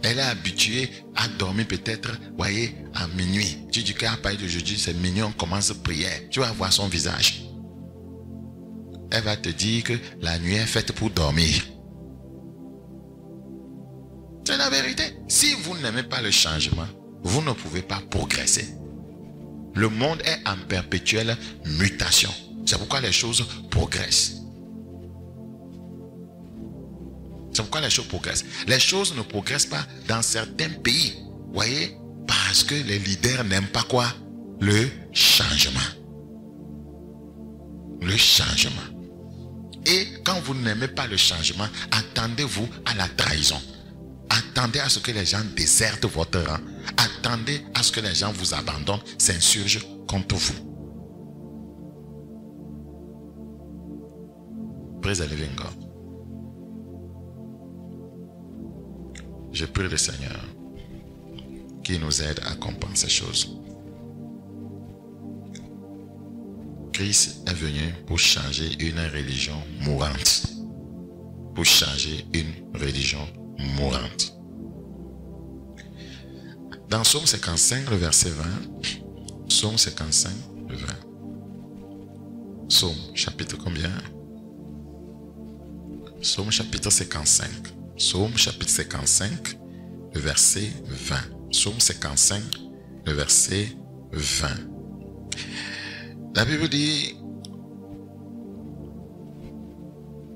S1: Elle est habituée à dormir peut-être, voyez, à minuit. Tu dis qu'à partir d'aujourd'hui, c'est minuit, on commence à prier. Tu vas voir son visage. Elle va te dire que la nuit est faite pour dormir. C'est la vérité. Si vous n'aimez pas le changement, vous ne pouvez pas progresser. Le monde est en perpétuelle mutation. C'est pourquoi les choses progressent. C'est pourquoi les choses progressent. Les choses ne progressent pas dans certains pays. Voyez, parce que les leaders n'aiment pas quoi? Le changement. Le changement. Et quand vous n'aimez pas le changement, attendez-vous à la trahison. Attendez à ce que les gens désertent votre rang. Attendez à ce que les gens vous abandonnent, s'insurgent contre vous. Praise the living God. Je prie le Seigneur qui nous aide à comprendre ces choses. Christ est venu pour changer une religion mourante. Pour changer une religion mourante. Dans Psaume 55, le verset 20, Psaume 55, le 20. Psaume, chapitre combien? Psaume, chapitre 55. Psaume, chapitre 55, le verset 20. Psaume 55, le verset 20. La Bible dit,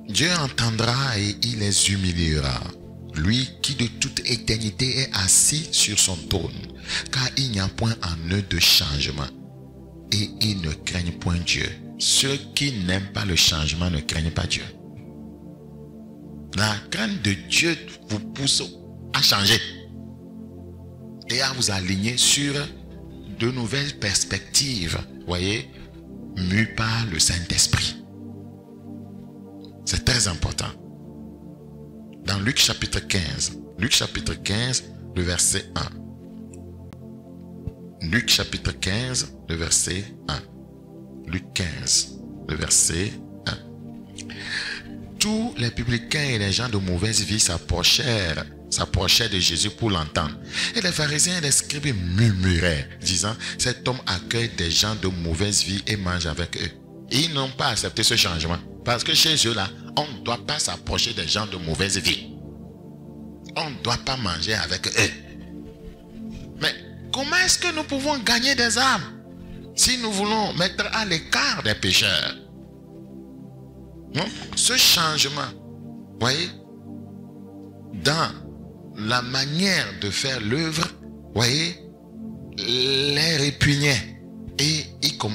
S1: Dieu entendra et il les humiliera. Lui qui de toute éternité est assis sur son trône, car il n'y a point en eux de changement. Et ils ne craignent point Dieu. Ceux qui n'aiment pas le changement ne craignent pas Dieu. La crainte de Dieu vous pousse à changer et à vous aligner sur de nouvelles perspectives, voyez, mues par le Saint-Esprit. C'est très important. Dans Luc chapitre 15, le verset 1. Luc chapitre 15, le verset 1. Luc 15, le verset 1. Tous les publicains et les gens de mauvaise vie s'approchaient de Jésus pour l'entendre. Et les pharisiens et les scribes murmuraient, disant, cet homme accueille des gens de mauvaise vie et mange avec eux. Et ils n'ont pas accepté ce changement. Parce que chez eux là, on ne doit pas s'approcher des gens de mauvaise vie. On ne doit pas manger avec eux. Mais comment est-ce que nous pouvons gagner des âmes si nous voulons mettre à l'écart des pécheurs? Non? Ce changement, voyez, dans la manière de faire l'œuvre, voyez, les répugnait. Et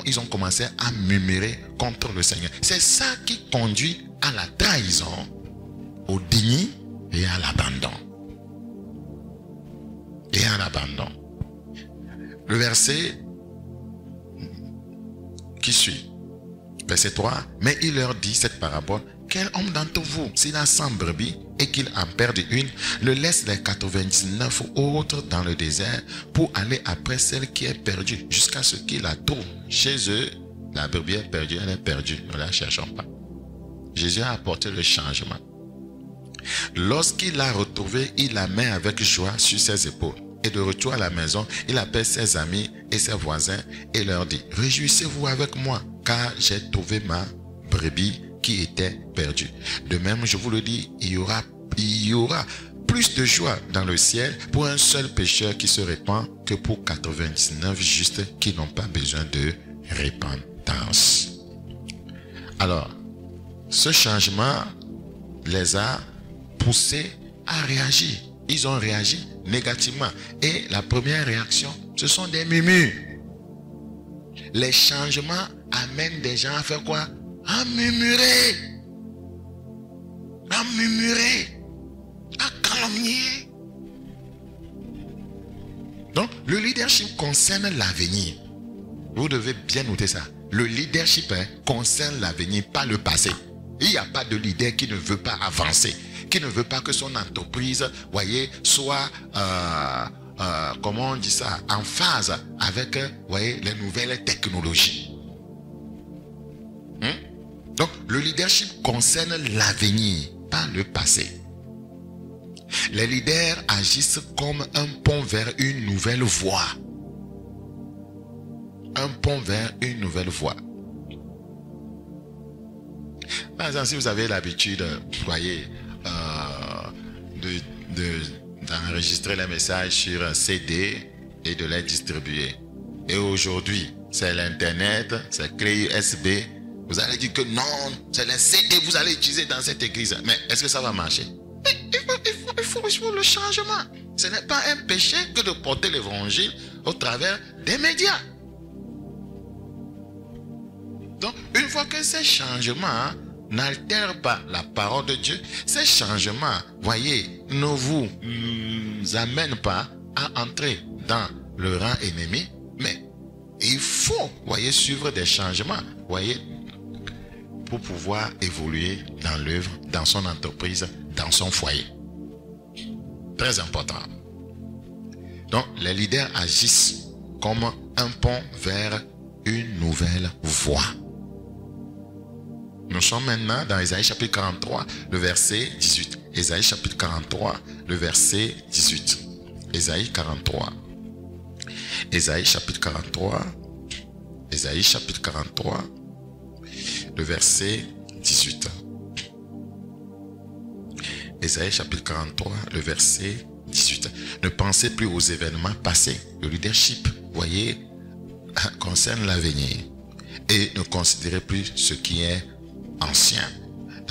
S1: ils ont commencé à murmurer contre le Seigneur. C'est ça qui conduit à la trahison, au déni et à l'abandon. Le verset qui suit, verset 3, mais il leur dit cette parabole, quel homme d'entre vous, s'il a 100 brebis et qu'il en perde une, le laisse les 99 autres dans le désert pour aller après celle qui est perdue jusqu'à ce qu'il la trouve. Chez eux, la brebis est perdue, elle est perdue, ne la cherchons pas. Jésus a apporté le changement. Lorsqu'il l'a retrouvée, il la met avec joie sur ses épaules. Et de retour à la maison, il appelle ses amis et ses voisins et leur dit, réjouissez-vous avec moi, car j'ai trouvé ma brebis qui était perdue. De même, je vous le dis, il y aura plus de joie dans le ciel pour un seul pécheur qui se répand que pour 99 justes qui n'ont pas besoin de repentance. Alors, ce changement les a poussés à réagir. Ils ont réagi négativement. Et la première réaction, ce sont des murmures. Les changements amènent des gens à faire quoi? À murmurer. À murmurer. À calomnier. Donc, le leadership concerne l'avenir. Vous devez bien noter ça. Le leadership concerne l'avenir, pas le passé. Il n'y a pas de leader qui ne veut pas avancer, qui ne veut pas que son entreprise, voyez, soit, comment on dit ça, en phase avec, voyez, les nouvelles technologies. Donc, le leadership concerne l'avenir, pas le passé. Les leaders agissent comme un pont vers une nouvelle voie. Un pont vers une nouvelle voie. Par exemple, si vous avez l'habitude, voyez, d'enregistrer les messages sur un CD et de les distribuer. Et aujourd'hui, c'est l'Internet, c'est clé USB. Vous allez dire que non, c'est les CD que vous allez utiliser dans cette église. Mais est-ce que ça va marcher? Il faut le changement. Ce n'est pas un péché que de porter l'évangile au travers des médias. Donc, une fois que ces changements n'altèrent pas la parole de Dieu, ces changements, voyez, ne vous amènent pas à entrer dans le rang ennemi, mais il faut, voyez, suivre des changements, voyez, pour pouvoir évoluer dans l'œuvre, dans son entreprise, dans son foyer. Très important. Donc, les leaders agissent comme un pont vers une nouvelle voie. Nous sommes maintenant dans Ésaïe chapitre 43, le verset 18. Ésaïe chapitre 43, le verset 18. Ésaïe 43. Ésaïe chapitre 43. Ésaïe chapitre 43, le verset 18. Ésaïe chapitre 43, le verset 18. Ne pensez plus aux événements passés. Le leadership, voyez, concerne l'avenir. Et ne considérez plus ce qui est ancien.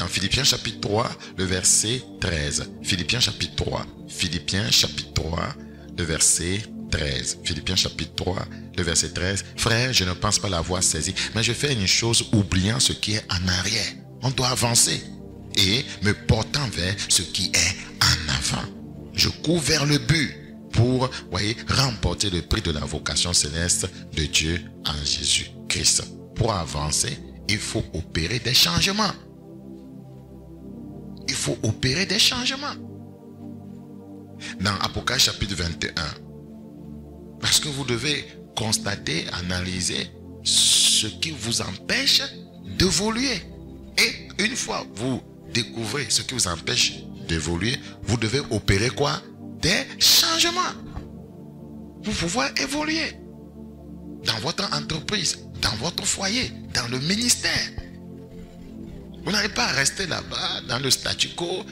S1: Dans Philippiens chapitre 3, le verset 13. Philippiens chapitre 3. Philippiens chapitre 3, le verset 13. Philippiens chapitre 3, le verset 13. Frère, je ne pense pas l'avoir saisi, mais je fais une chose oubliant ce qui est en arrière. On doit avancer et me portant vers ce qui est en avant. Je cours vers le but pour, remporter le prix de la vocation céleste de Dieu en Jésus-Christ. Pour avancer, il faut opérer des changements. Il faut opérer des changements. Dans Apocalypse chapitre 21, parce que vous devez constater, analyser ce qui vous empêche d'évoluer. Et une fois vous découvrez ce qui vous empêche d'évoluer, vous devez opérer quoi? Des changements pour pouvoir évoluer dans votre entreprise, dans votre foyer, dans le ministère. Vous n'allez pas rester là-bas dans le statu quo,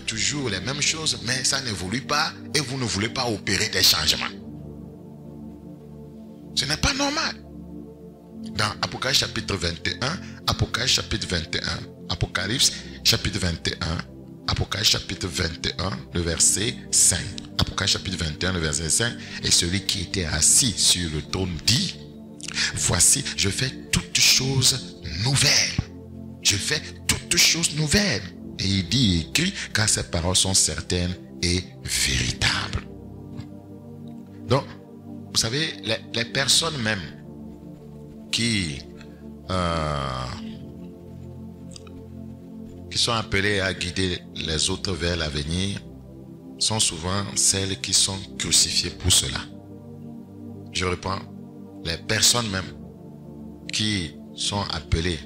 S1: toujours les mêmes choses, mais ça n'évolue pas et vous ne voulez pas opérer des changements. Ce n'est pas normal. Dans Apocalypse chapitre 21, Apocalypse chapitre 21, Apocalypse chapitre 21, Apocalypse chapitre 21, le verset 5. Apocalypse chapitre 21, le verset 5. Et celui qui était assis sur le trône dit, voici, je fais toutes choses nouvelles. Je fais toutes choses nouvelles. Et il dit et écrit, car ces paroles sont certaines et véritables. Donc, vous savez, les personnes même qui sont appelées à guider les autres vers l'avenir sont souvent celles qui sont crucifiées pour cela. Je reprends, les personnes même qui sont appelées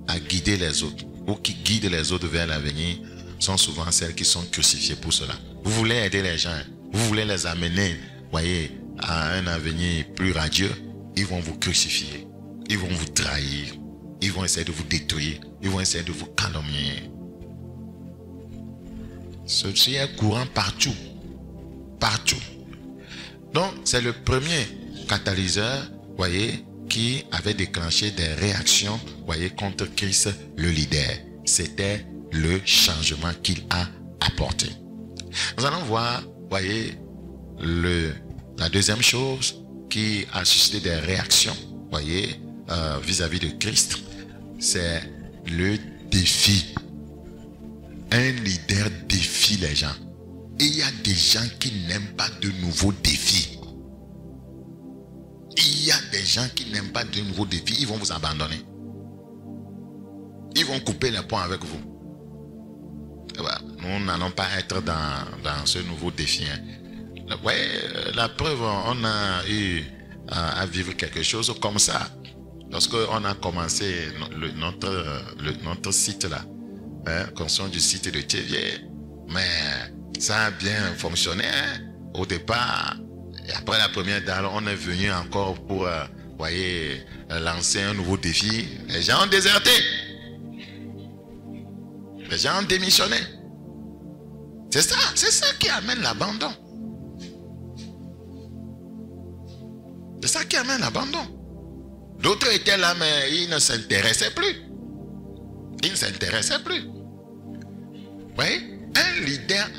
S1: à guider les autres ou qui guident les autres vers l'avenir sont souvent celles qui sont crucifiées pour cela. Vous voulez aider les gens, vous voulez les amener, à un avenir plus radieux, ils vont vous crucifier, ils vont vous trahir, ils vont essayer de vous détruire, ils vont essayer de vous calomnier. Ceci est courant partout. Partout. Donc, c'est le premier catalyseur, qui avait déclenché des réactions, contre Christ, le leader. C'était le changement qu'il a apporté. Nous allons voir, la deuxième chose qui a suscité des réactions, vis-à-vis de Christ, c'est le défi. Un leader défie les gens. Et il y a des gens qui n'aiment pas de nouveaux défis. Il y a des gens qui n'aiment pas de nouveaux défis. Ils vont vous abandonner. Ils vont couper les ponts avec vous. Nous n'allons pas être dans ce nouveau défi. La preuve, on a eu à vivre quelque chose comme ça. Lorsqu'on a commencé notre site là, construction du site de Thiéviers, mais ça a bien fonctionné au départ. Et après la première date, on est venu encore pour lancer un nouveau défi. Les gens ont déserté. Les gens ont démissionné. C'est ça qui amène l'abandon. C'est ça qui amène l'abandon. D'autres étaient là, mais ils ne s'intéressaient plus. Ils ne s'intéressaient plus. Un leader,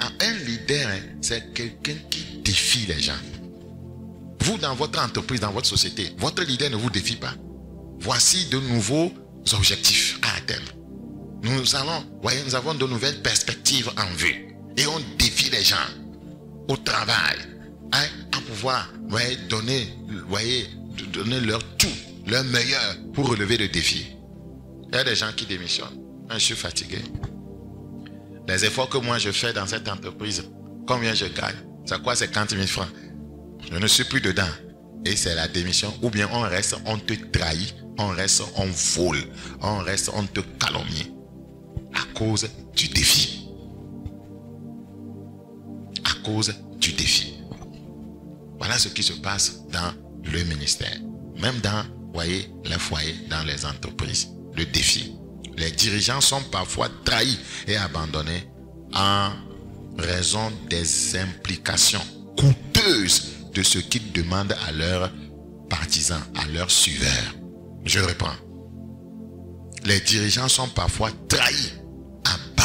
S1: c'est quelqu'un qui défie les gens. Vous, dans votre entreprise, dans votre société, votre leader ne vous défie pas. Voici de nouveaux objectifs à atteindre. Nous avons de nouvelles perspectives en vue. Et on défie les gens au travail à pouvoir donner leur tout, leur meilleur pour relever le défi. Il y a des gens qui démissionnent. Je suis fatigué. Les efforts que moi je fais dans cette entreprise, combien je gagne? C'est quoi 50 000 francs? Je ne suis plus dedans. Et c'est la démission. Ou bien on reste, on te trahit. On reste, on vole. On reste, on te calomnie. À cause du défi. À cause du défi. Voilà ce qui se passe dans le ministère. Même dans, les foyers, dans les entreprises. Le défi. Les dirigeants sont parfois trahis et abandonnés en raison des implications coûteuses de ce qu'ils demandent à leurs partisans, à leurs suiveurs. Je reprends. Les dirigeants sont parfois trahis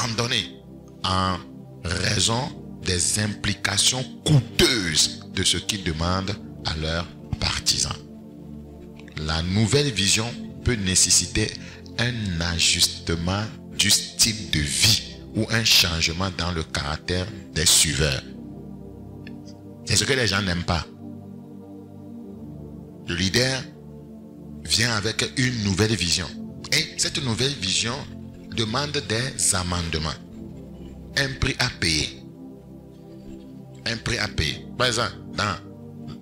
S1: abandonner en raison des implications coûteuses de ce qu'ils demandent à leurs partisans. La nouvelle vision peut nécessiter un ajustement du style de vie ou un changement dans le caractère des suiveurs. C'est ce que les gens n'aiment pas. Le leader vient avec une nouvelle vision. Et cette nouvelle vision demande des amendements. Un prix à payer. Un prix à payer. Par exemple,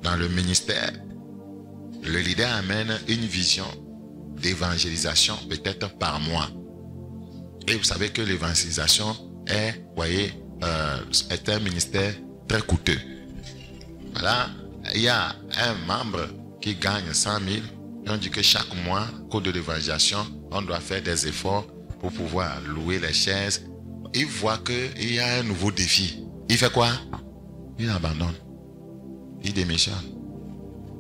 S1: dans le ministère, le leader amène une vision d'évangélisation peut-être par mois. Et vous savez que l'évangélisation est, est un ministère très coûteux. Voilà, il y a un membre qui gagne 100 000. Et on dit que chaque mois, au cours de l'évangélisation, on doit faire des efforts pour pouvoir louer les chaises. Il voit qu'il y a un nouveau défi. Il fait quoi? Il abandonne. Il démissionne.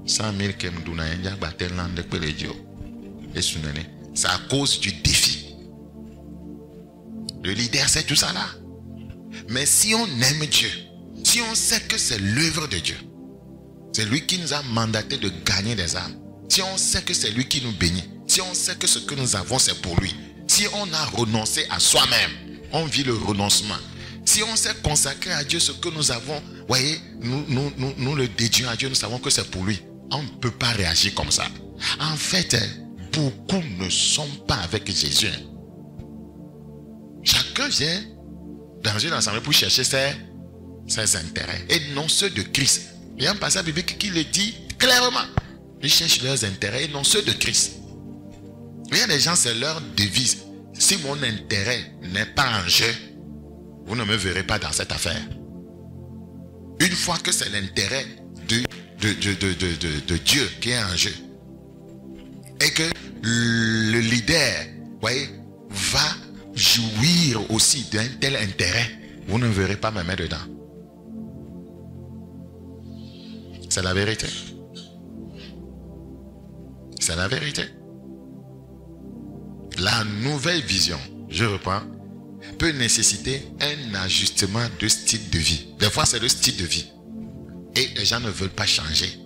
S1: 100 000 c'est à cause du défi. Le leader, c'est tout ça là. Mais si on aime Dieu, si on sait que c'est l'œuvre de Dieu, c'est lui qui nous a mandaté de gagner des âmes, si on sait que c'est lui qui nous bénit, si on sait que ce que nous avons c'est pour lui, si on a renoncé à soi-même, on vit le renoncement. Si on s'est consacré à Dieu ce que nous avons, voyez, nous le dédions à Dieu, nous savons que c'est pour lui. On ne peut pas réagir comme ça. En fait, beaucoup ne sont pas avec Jésus. Chacun vient dans une assemblée pour chercher ses intérêts et non ceux de Christ. Il y a un passage biblique qui le dit clairement. Ils cherchent leurs intérêts et non ceux de Christ. Il y a des gens, c'est leur devise. Si mon intérêt n'est pas en jeu, vous ne me verrez pas dans cette affaire. Une fois que c'est l'intérêt de Dieu qui est en jeu, et que le leader, voyez, va jouir aussi d'un tel intérêt, vous ne verrez pas me mettre dedans. C'est la vérité. C'est la vérité. La nouvelle vision, je reprends, peut nécessiter un ajustement de style de vie. Des fois, c'est le style de vie. Et les gens ne veulent pas changer.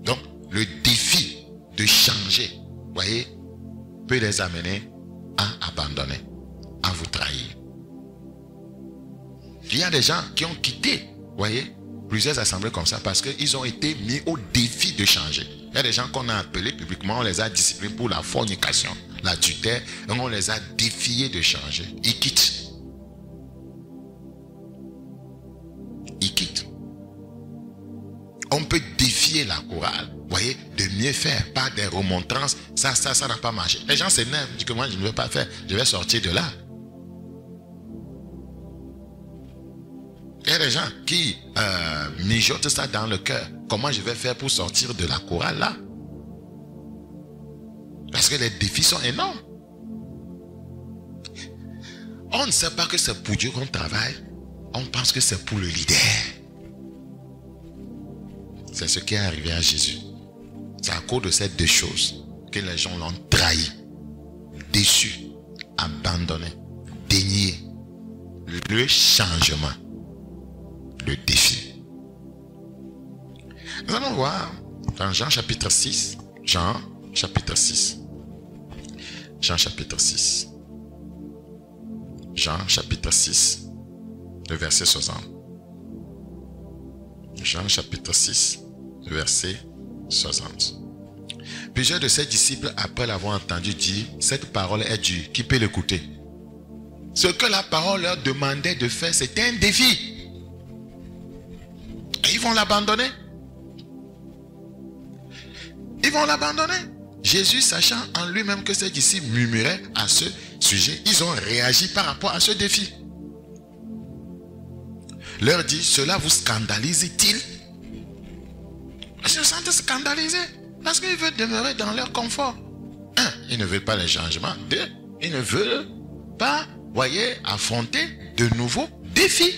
S1: Donc, le défi de changer, voyez, peut les amener à abandonner, à vous trahir. Il y a des gens qui ont quitté, voyez, plusieurs assemblées comme ça parce qu'ils ont été mis au défi de changer. Il y a des gens qu'on a appelés publiquement, on les a disciplinés pour la fornication, l'adultère, et on les a défiés de changer. Ils quittent. Ils quittent. On peut défier la chorale, voyez, de mieux faire, pas des remontrances. Ça n'a pas marché. Les gens s'énervent, disent que moi je ne veux pas faire, je vais sortir de là. Il y a des gens qui mijotent ça dans le cœur. Comment je vais faire pour sortir de la chorale là? Parce que les défis sont énormes. On ne sait pas que c'est pour Dieu qu'on travaille. On pense que c'est pour le leader. C'est ce qui est arrivé à Jésus. C'est à cause de ces deux choses que les gens l'ont trahi, déçu, abandonné, dénié. Le changement, le défi. Nous allons voir dans Jean chapitre 6. Jean chapitre 6. Jean chapitre 6. Jean chapitre 6, le verset 60. Jean chapitre 6, le verset 60. Plusieurs de ses disciples, après l'avoir entendu dire, cette parole est dure, qui peut l'écouter? Ce que la parole leur demandait de faire, c'était un défi. Et ils vont l'abandonner. Ils vont l'abandonner. Jésus, sachant en lui-même que ses disciples murmuraient à ce sujet, ils ont réagi par rapport à ce défi. Leur dit, cela vous scandalise-t-il? Ils se sentent scandalisés parce qu'ils veulent demeurer dans leur confort. Un, ils ne veulent pas les changements. Deux, ils ne veulent pas, voyez, affronter de nouveaux défis.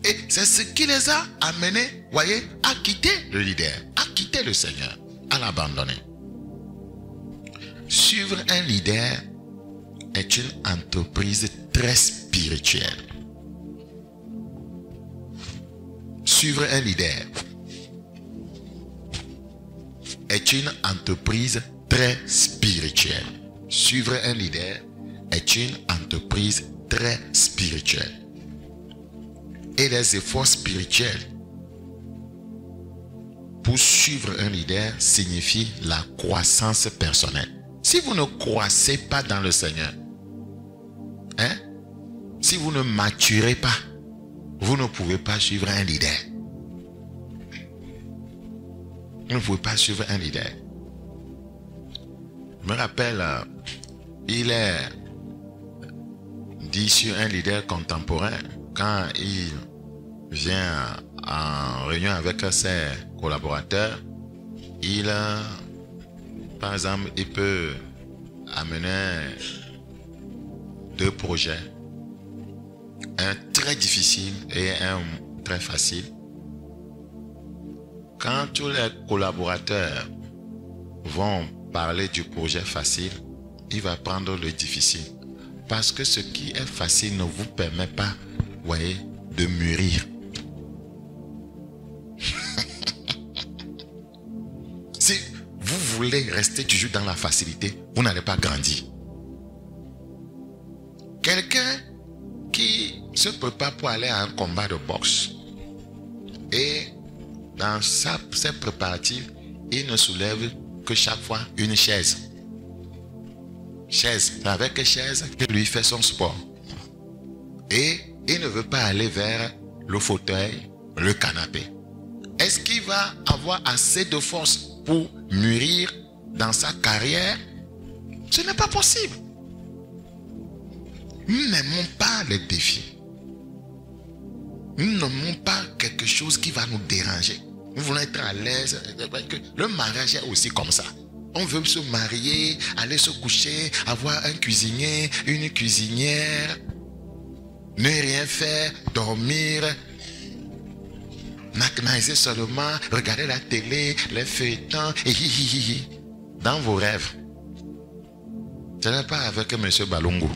S1: Et c'est ce qui les a amenés, voyez, à quitter le leader, à quitter le Seigneur, à l'abandonner. Suivre un leader est une entreprise très spirituelle. Suivre un leader est une entreprise très spirituelle. Suivre un leader est une entreprise très spirituelle. Et les efforts spirituels pour suivre un leader signifient la croissance personnelle. Si vous ne croissez pas dans le Seigneur, si vous ne maturez pas, vous ne pouvez pas suivre un leader. Vous ne pouvez pas suivre un leader. Je me rappelle, il est dit sur un leader contemporain, quand il vient en réunion avec ses collaborateurs, par exemple, il peut amener 2 projets, un très difficile et un très facile. Quand tous les collaborateurs vont parler du projet facile, il va prendre le difficile. Parce que ce qui est facile ne vous permet pas, voyez, de mûrir. Si vous voulez rester toujours dans la facilité, vous n'allez pas grandir. Quelqu'un qui se prépare pour aller à un combat de boxe et dans ses préparatifs, il ne soulève que chaque fois une chaise. Avec chaise que lui fait son sport. Et il ne veut pas aller vers le fauteuil, le canapé. Est-ce qu'il va avoir assez de force pour mûrir dans sa carrière? Ce n'est pas possible. Nous n'aimons pas les défis. Nous n'aimons pas quelque chose qui va nous déranger. Nous voulons être à l'aise. Le mariage est aussi comme ça. On veut se marier, aller se coucher, avoir un cuisinier, une cuisinière, ne rien faire, dormir, nacnaïser seulement, regarder la télé, les feuilletons, et dans vos rêves. Ce n'est pas avec M. Balungu.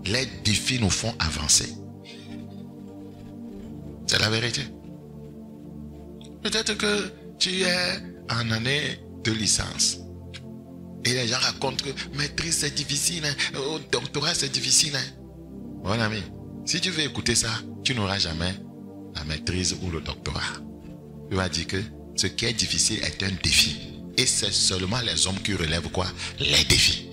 S1: Les défis nous font avancer. C'est la vérité. Peut-être que tu es en année de licence. Et les gens racontent que maîtrise c'est difficile, doctorat c'est difficile. Mon ami, si tu veux écouter ça, tu n'auras jamais la maîtrise ou le doctorat. Tu vas dire que ce qui est difficile est un défi. Et c'est seulement les hommes qui relèvent quoi? Les défis.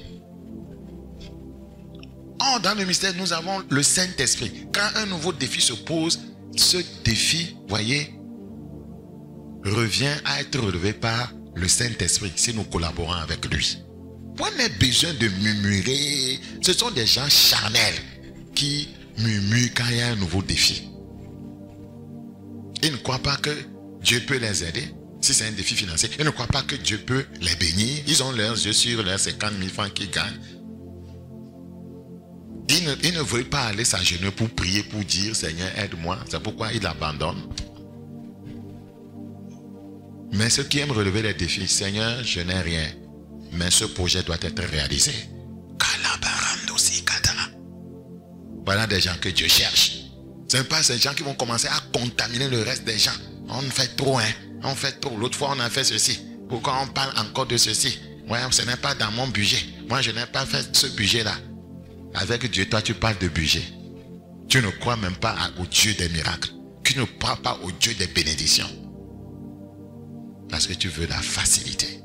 S1: Or, dans le mystère, nous avons le Saint-Esprit. Quand un nouveau défi se pose, ce défi, voyez, revient à être relevé par le Saint-Esprit si nous collaborons avec lui. Point n'est besoin de murmurer. Ce sont des gens charnels qui murmurent quand il y a un nouveau défi. Ils ne croient pas que Dieu peut les aider. Si c'est un défi financier, ils ne croient pas que Dieu peut les bénir. Ils ont leurs yeux sur leurs 50 000 francs qu'ils gagnent. Ils ne veulent pas aller s'agenouiller pour prier, pour dire Seigneur aide-moi. C'est pourquoi ils abandonnent. Mais ceux qui aiment relever les défis, Seigneur je n'ai rien, mais ce projet doit être réalisé. Voilà des gens que Dieu cherche. Ce n'est pas ces gens qui vont commencer à contaminer le reste des gens. On fait trop, on fait trop. L'autre fois on a fait ceci. Pourquoi on parle encore de ceci? Ouais, ce n'est pas dans mon budget. Moi je n'ai pas fait ce budget-là. Avec Dieu, toi tu parles de budget. Tu ne crois même pas au Dieu des miracles. Tu ne crois pas au Dieu des bénédictions. Parce que tu veux la facilité.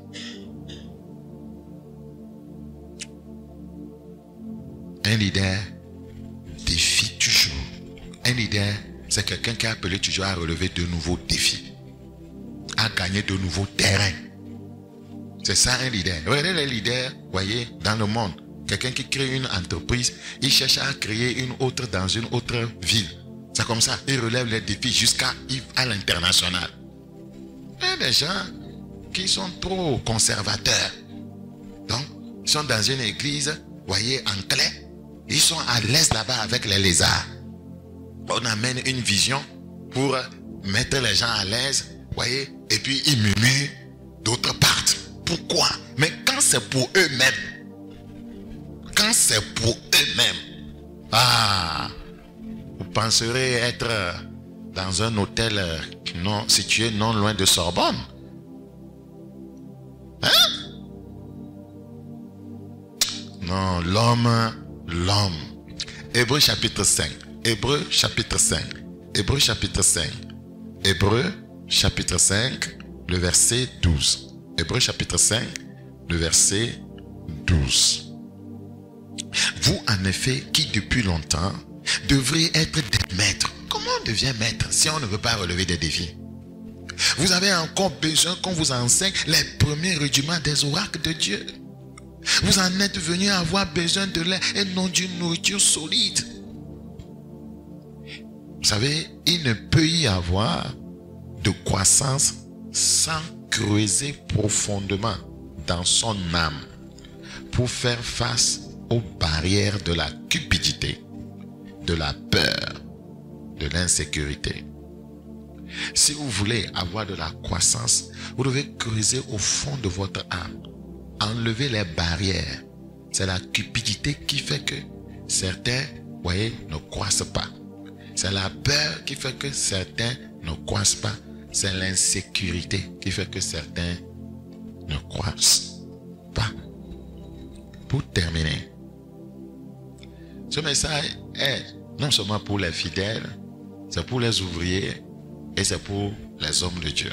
S1: Un leader défie toujours. Un leader, c'est quelqu'un qui est appelé toujours à relever de nouveaux défis. À gagner de nouveaux terrains. C'est ça un leader. Regardez les leaders, voyez, dans le monde. Quelqu'un qui crée une entreprise, il cherche à créer une autre dans une autre ville. C'est comme ça, il relève les défis jusqu'à l'international. Il y a des gens qui sont trop conservateurs. Donc, ils sont dans une église, voyez, en clé. Ils sont à l'aise là-bas avec les lézards. On amène une vision pour mettre les gens à l'aise, voyez, et puis ils murmurent. d'autres partent. Pourquoi? Mais quand c'est pour eux-mêmes, vous penserez être dans un hôtel situé non loin de Sorbonne. Hein? Non, l'homme. Hébreux chapitre 5. Hébreux chapitre 5, le verset 12. Hébreux chapitre 5, le verset 12. Vous, en effet, qui depuis longtemps devriez être des maîtres. Comment on devient maître si on ne veut pas relever des défis? Vous avez encore besoin qu'on vous enseigne les premiers rudiments des oracles de Dieu. Vous en êtes venu avoir besoin de lait et non d'une nourriture solide. Vous savez, il ne peut y avoir de croissance sans creuser profondément dans son âme pour faire face aux barrières de la cupidité, de la peur, de l'insécurité. Si vous voulez avoir de la croissance, vous devez creuser au fond de votre âme, enlever les barrières. C'est la cupidité qui fait que certains, voyez, ne croissent pas. C'est la peur qui fait que certains ne croissent pas. C'est l'insécurité qui fait que certains ne croissent pas. Pour terminer, ce message est non seulement pour les fidèles, c'est pour les ouvriers et c'est pour les hommes de Dieu.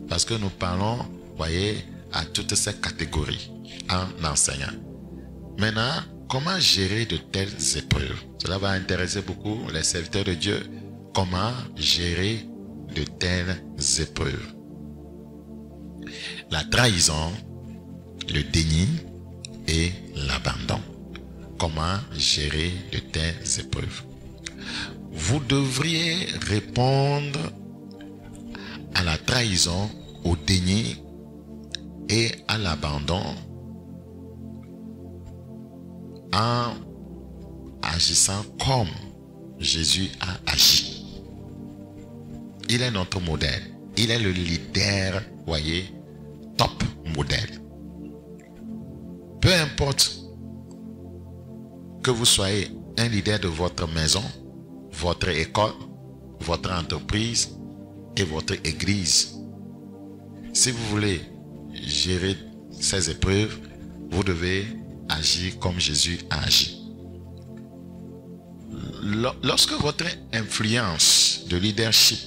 S1: Parce que nous parlons, voyez, à toutes ces catégories en enseignant. Maintenant, comment gérer de telles épreuves? Cela va intéresser beaucoup les serviteurs de Dieu. Comment gérer de telles épreuves? La trahison, le déni et l'abandon. Comment gérer de telles épreuves? Vous devriez répondre à la trahison, au déni et à l'abandon en agissant comme Jésus a agi. Il est notre modèle. Il est le leader, voyez, top modèle. Peu importe que vous soyez un leader de votre maison, votre école, votre entreprise et votre église. Si vous voulez gérer ces épreuves, vous devez agir comme Jésus a agi. Lorsque votre influence de leadership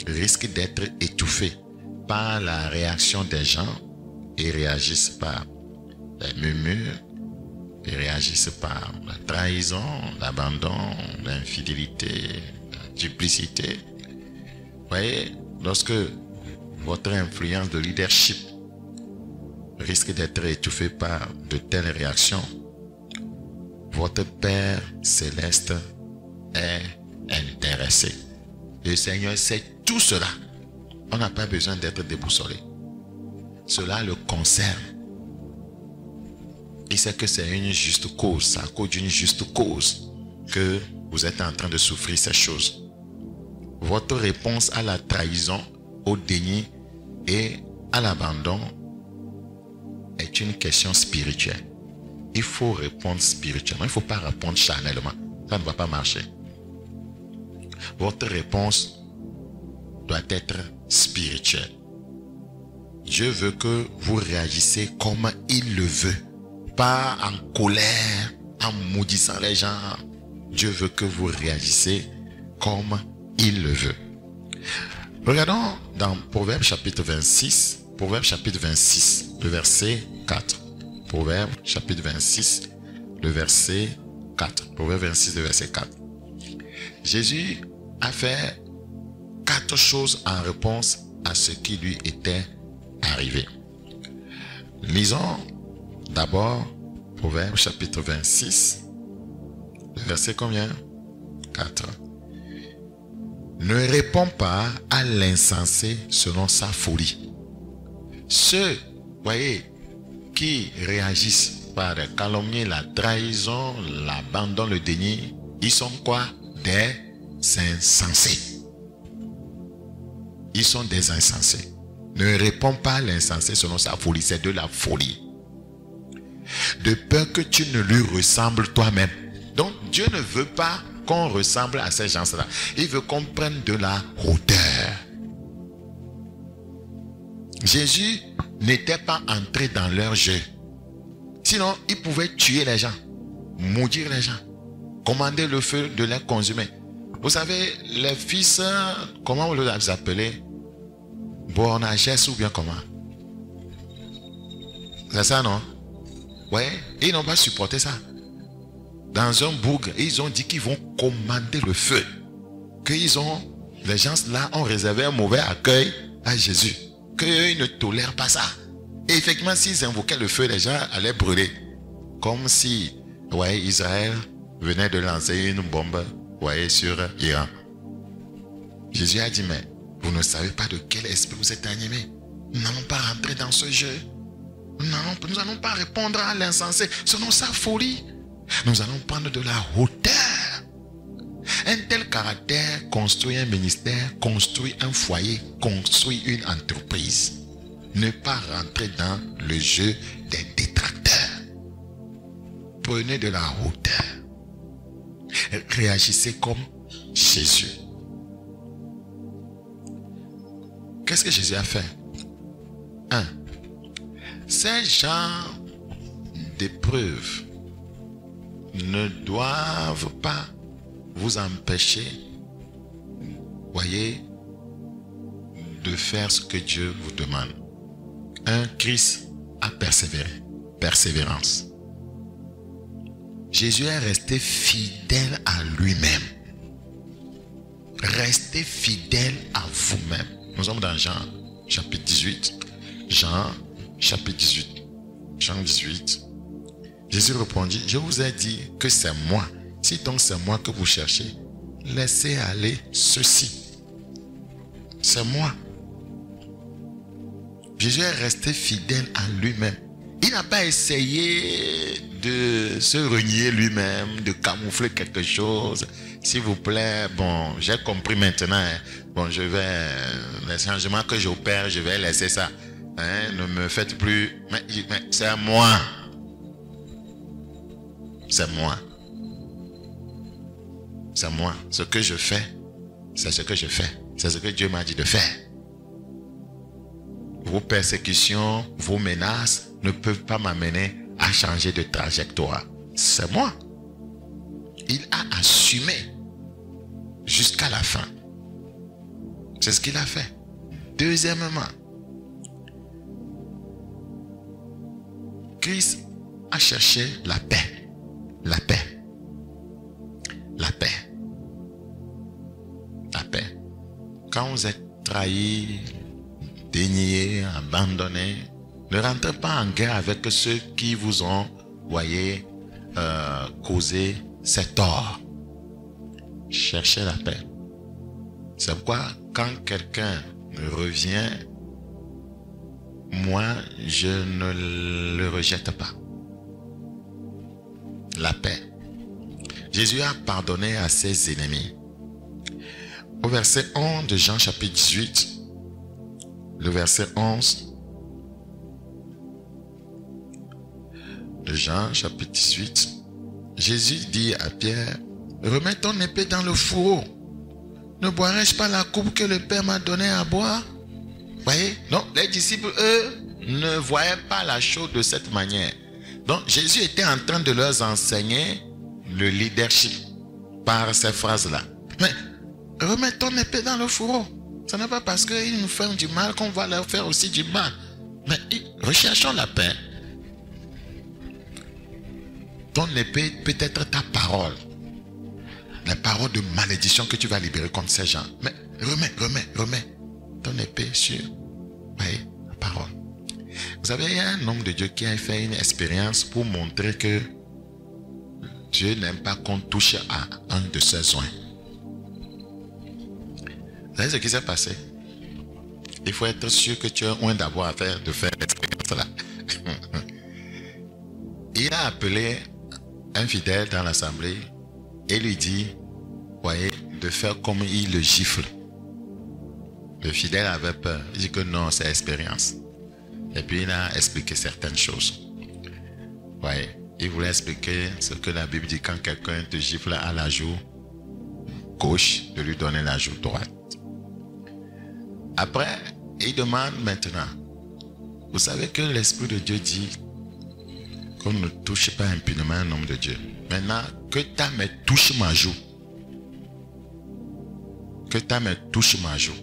S1: risque d'être étouffée par la réaction des gens, ils réagissent par les murmures, ils réagissent par la trahison, l'abandon, l'infidélité, la duplicité. Vous voyez, lorsque votre influence de leadership risque d'être étouffée par de telles réactions, votre Père céleste est intéressé. Le Seigneur sait tout cela. On n'a pas besoin d'être déboussolé. Cela le concerne. Il sait que c'est une juste cause, c'est à cause d'une juste cause que vous êtes en train de souffrir ces choses. Votre réponse à la trahison, au déni et à l'abandon est une question spirituelle. Il faut répondre spirituellement, il ne faut pas répondre charnellement. Ça ne va pas marcher. Votre réponse doit être spirituelle. Dieu veut que vous réagissez comme il le veut. Pas en colère, en maudissant les gens. Dieu veut que vous réagissez comme il le veut. Regardons dans Proverbe chapitre 26, le verset 4. Proverbe chapitre 26, le verset 4. Proverbe 26, le verset 4. Jésus a fait 4 choses en réponse à ce qui lui était arrivé. Lisons d'abord Proverbe chapitre 26, le verset combien? 4. Ne réponds pas à l'insensé selon sa folie. Ceux, voyez, qui réagissent par la calomnie, la trahison, l'abandon, le déni, ils sont quoi? Des insensés. Ils sont des insensés. ne répond pas à l'insensé selon sa folie. C'est de la folie. De peur que tu ne lui ressembles toi-même. Donc Dieu ne veut pas qu'on ressemble à ces gens-là. Il veut qu'on prenne de la hauteur. Jésus n'était pas entré dans leur jeu. Sinon, il pouvait tuer les gens, maudire les gens, commander le feu de les consumer. Vous savez, les fils, comment on les appelait? Boanerges ou bien comment? C'est ça, non? Ouais, ils n'ont pas supporté ça. Dans un bourg, ils ont dit qu'ils vont commander le feu. Les gens là ont réservé un mauvais accueil à Jésus. Qu'ils ne tolèrent pas ça. Et effectivement, s'ils invoquaient le feu, les gens allaient brûler. Comme si, Israël venait de lancer une bombe, sur Iran. Jésus a dit, mais vous ne savez pas de quel esprit vous êtes animés. Nous n'allons pas rentrer dans ce jeu. Nous n'allons pas répondre à l'insensé selon sa folie. Nous allons prendre de la hauteur. Un tel caractère construit un ministère, construit un foyer, construit une entreprise. Ne pas rentrer dans le jeu des détracteurs. Prenez de la hauteur. Réagissez comme Jésus. Qu'est-ce que Jésus a fait? 1. Ces genres d'épreuves ne doivent pas vous empêcher, de faire ce que Dieu vous demande. Christ a persévéré. Persévérance. Jésus est resté fidèle à lui-même. Restez fidèle à vous-même. Nous sommes dans Jean chapitre 18. Jean chapitre 18. Jean 18. Jésus répondit, je vous ai dit que c'est moi. Si donc c'est moi que vous cherchez, laissez aller ceci. C'est moi. Jésus est resté fidèle à lui-même. Il n'a pas essayé de se renier lui-même, de camoufler quelque chose. S'il vous plaît, bon, j'ai compris maintenant. Bon, les changements que j'opère, je vais laisser ça. Ne me faites plus. Mais c'est moi. C'est moi. C'est moi. Ce que je fais, c'est ce que je fais. C'est ce que Dieu m'a dit de faire. Vos persécutions, vos menaces ne peuvent pas m'amener à changer de trajectoire. C'est moi. Il a assumé jusqu'à la fin. C'est ce qu'il a fait. Deuxièmement, Christ a cherché la paix. La paix. La paix. La paix. Quand vous êtes trahi, dénié, abandonné, ne rentrez pas en guerre avec ceux qui vous ont, causé ces torts. Cherchez la paix. C'est pourquoi quand quelqu'un revient, moi, je ne le rejette pas. La paix. Jésus a pardonné à ses ennemis. Au verset 11 de Jean chapitre 18, le verset 11 de Jean chapitre 18, Jésus dit à Pierre, remets ton épée dans le fourreau. Ne boirai-je pas la coupe que le Père m'a donnée à boire? Voyez? Donc les disciples, eux, ne voyaient pas la chose de cette manière. Donc Jésus était en train de leur enseigner le leadership par ces phrases-là. Mais remets ton épée dans le fourreau. Ce n'est pas parce qu'ils nous font du mal qu'on va leur faire aussi du mal. Mais recherchons la paix. Ton épée peut être ta parole. La parole de malédiction que tu vas libérer contre ces gens. Mais remets ton épée sur la parole. Vous savez, il y a un homme de Dieu qui a fait une expérience pour montrer que Dieu n'aime pas qu'on touche à un de ses soins. Vous savez ce qui s'est passé? Il faut être sûr que tu es loin d'avoir affaire de faire l'expérience-là. Il a appelé un fidèle dans l'assemblée et lui dit, de faire comme il le gifle. Le fidèle avait peur. Il dit que non, c'est expérience. Et puis il a expliqué certaines choses. Ouais. Il voulait expliquer ce que la Bible dit quand quelqu'un te gifle à la joue gauche, de lui donner la joue droite. Après, il demande maintenant, vous savez que l'Esprit de Dieu dit qu'on ne touche pas impunément un homme de Dieu. Maintenant, que ta main touche ma joue. Que ta main touche ma joue.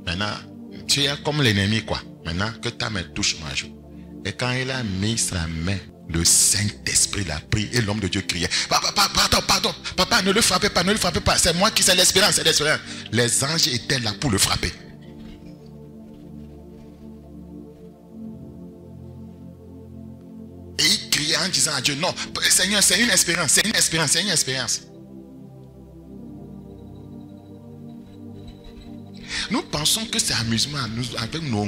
S1: Maintenant, tu es comme l'ennemi quoi. Maintenant, que ta main touche ma joue. Et quand il a mis sa main, le Saint-Esprit l'a pris et l'homme de Dieu criait, papa, ne le frappez pas, c'est moi qui sais l'espérance, c'est l'espérance. Les anges étaient là pour le frapper. Et il criait en disant à Dieu, non, Seigneur, c'est une espérance, c'est une espérance, c'est une espérance. Nous pensons que c'est amusement, avec nos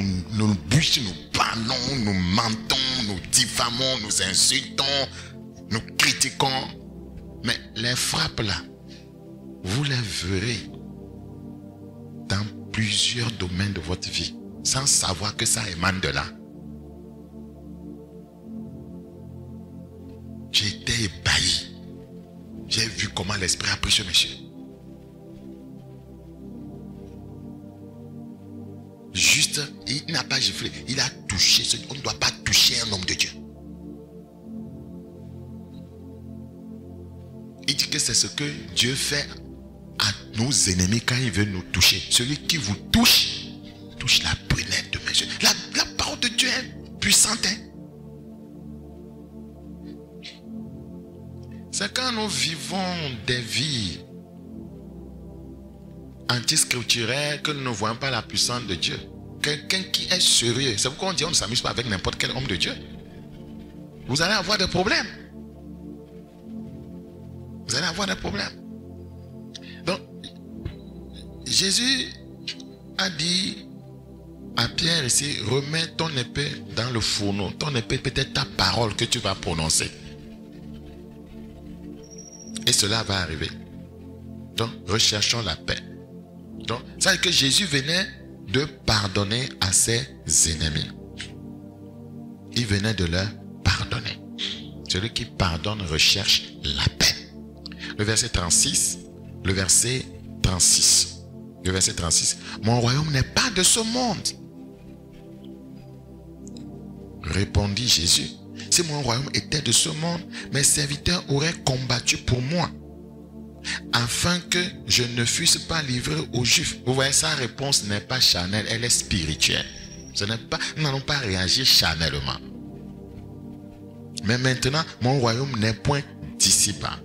S1: bouches, nous parlons, nous mentons, nous diffamons, nous insultons, nous critiquons. Mais les frappes là, vous les verrez dans plusieurs domaines de votre vie, sans savoir que ça émane de là. J'ai été ébahi. J'ai vu comment l'esprit a pris ce monsieur. Juste, il n'a pas giflé, il a touché. On ne doit pas toucher un homme de Dieu. Il dit que c'est ce que Dieu fait à nos ennemis quand il veut nous toucher. Celui qui vous touche, touche la brunette de mes yeux. La parole de Dieu est puissante. Hein? C'est quand nous vivons des vies anti-scripturaires que nous ne voyons pas la puissance de Dieu. Quelqu'un qui est sérieux. C'est pourquoi on dit on ne s'amuse pas avec n'importe quel homme de Dieu. Vous allez avoir des problèmes. Vous allez avoir des problèmes. Donc, Jésus a dit à Pierre ici, remets ton épée dans le fourneau. Ton épée peut-être ta parole que tu vas prononcer. Et cela va arriver. Donc, recherchons la paix. Donc, ça veut dire que Jésus venait de pardonner à ses ennemis. Il venait de leur pardonner. Celui qui pardonne recherche la paix. Le verset 36. Le verset 36. Le verset 36. Mon royaume n'est pas de ce monde. Répondit Jésus. Si mon royaume était de ce monde, mes serviteurs auraient combattu pour moi, afin que je ne fusse pas livré aux Juifs. Vous voyez, sa réponse n'est pas charnelle, elle est spirituelle. Nous n'allons pas réagir charnellement. Mais maintenant, mon royaume n'est point d'ici-bas.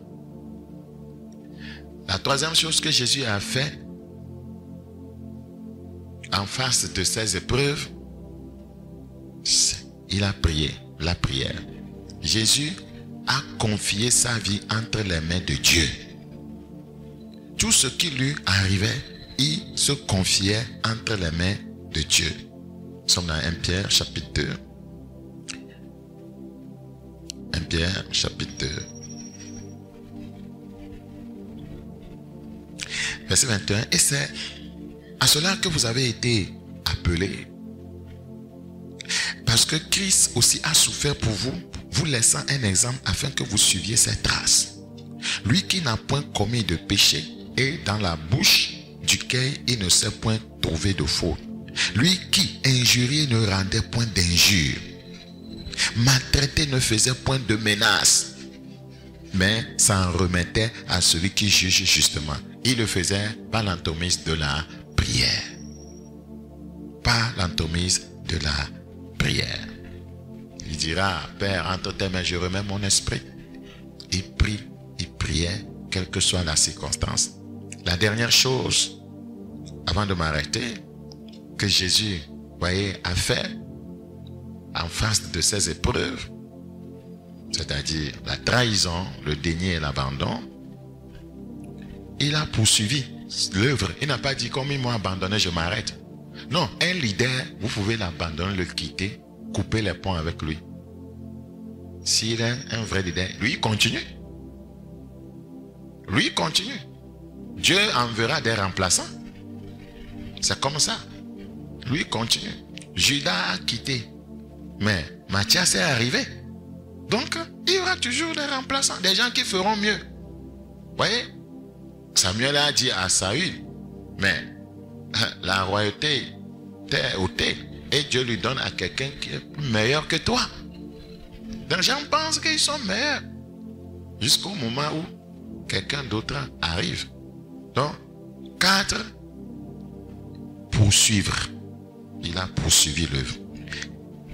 S1: La troisième chose que Jésus a fait en face de ces épreuves, il a prié, la prière. Jésus a confié sa vie entre les mains de Dieu. Tout ce qui lui arrivait, il se confiait entre les mains de Dieu. Nous sommes dans 1 Pierre chapitre 2. 1 Pierre chapitre 2. Verset 21. Et c'est à cela que vous avez été appelés. Parce que Christ aussi a souffert pour vous, vous laissant un exemple afin que vous suiviez ses traces. Lui qui n'a point commis de péché et dans la bouche duquel il ne s'est point trouvé de faute. Lui qui injuriait ne rendait point d'injure. Maltraité ne faisait point de menaces, mais s'en remettait à celui qui juge justement. Il le faisait par l'entremise de la prière. Par l'entremise de la prière. Il dira, Père, entre tes mains, je remets mon esprit. Il prie, il priait, quelle que soit la circonstance. La dernière chose, avant de m'arrêter, que Jésus, voyez, a fait en face de ces épreuves, c'est-à-dire la trahison, le déni et l'abandon, il a poursuivi l'œuvre. Il n'a pas dit, comme ils m'ont abandonné, je m'arrête. Non, un leader, vous pouvez l'abandonner, le quitter, couper les ponts avec lui. S'il est un vrai leader, lui il continue. Lui il continue. Dieu enverra des remplaçants. C'est comme ça. Lui continue. Judas a quitté. Mais Matthias est arrivé. Donc, il y aura toujours des remplaçants, des gens qui feront mieux. Vous voyez? Samuel a dit à Saül, mais la royauté t'est ôtée et Dieu lui donne à quelqu'un qui est meilleur que toi. Donc, les gens pensent qu'ils sont meilleurs jusqu'au moment où quelqu'un d'autre arrive. Donc, 4, poursuivre. Il a poursuivi l'œuvre.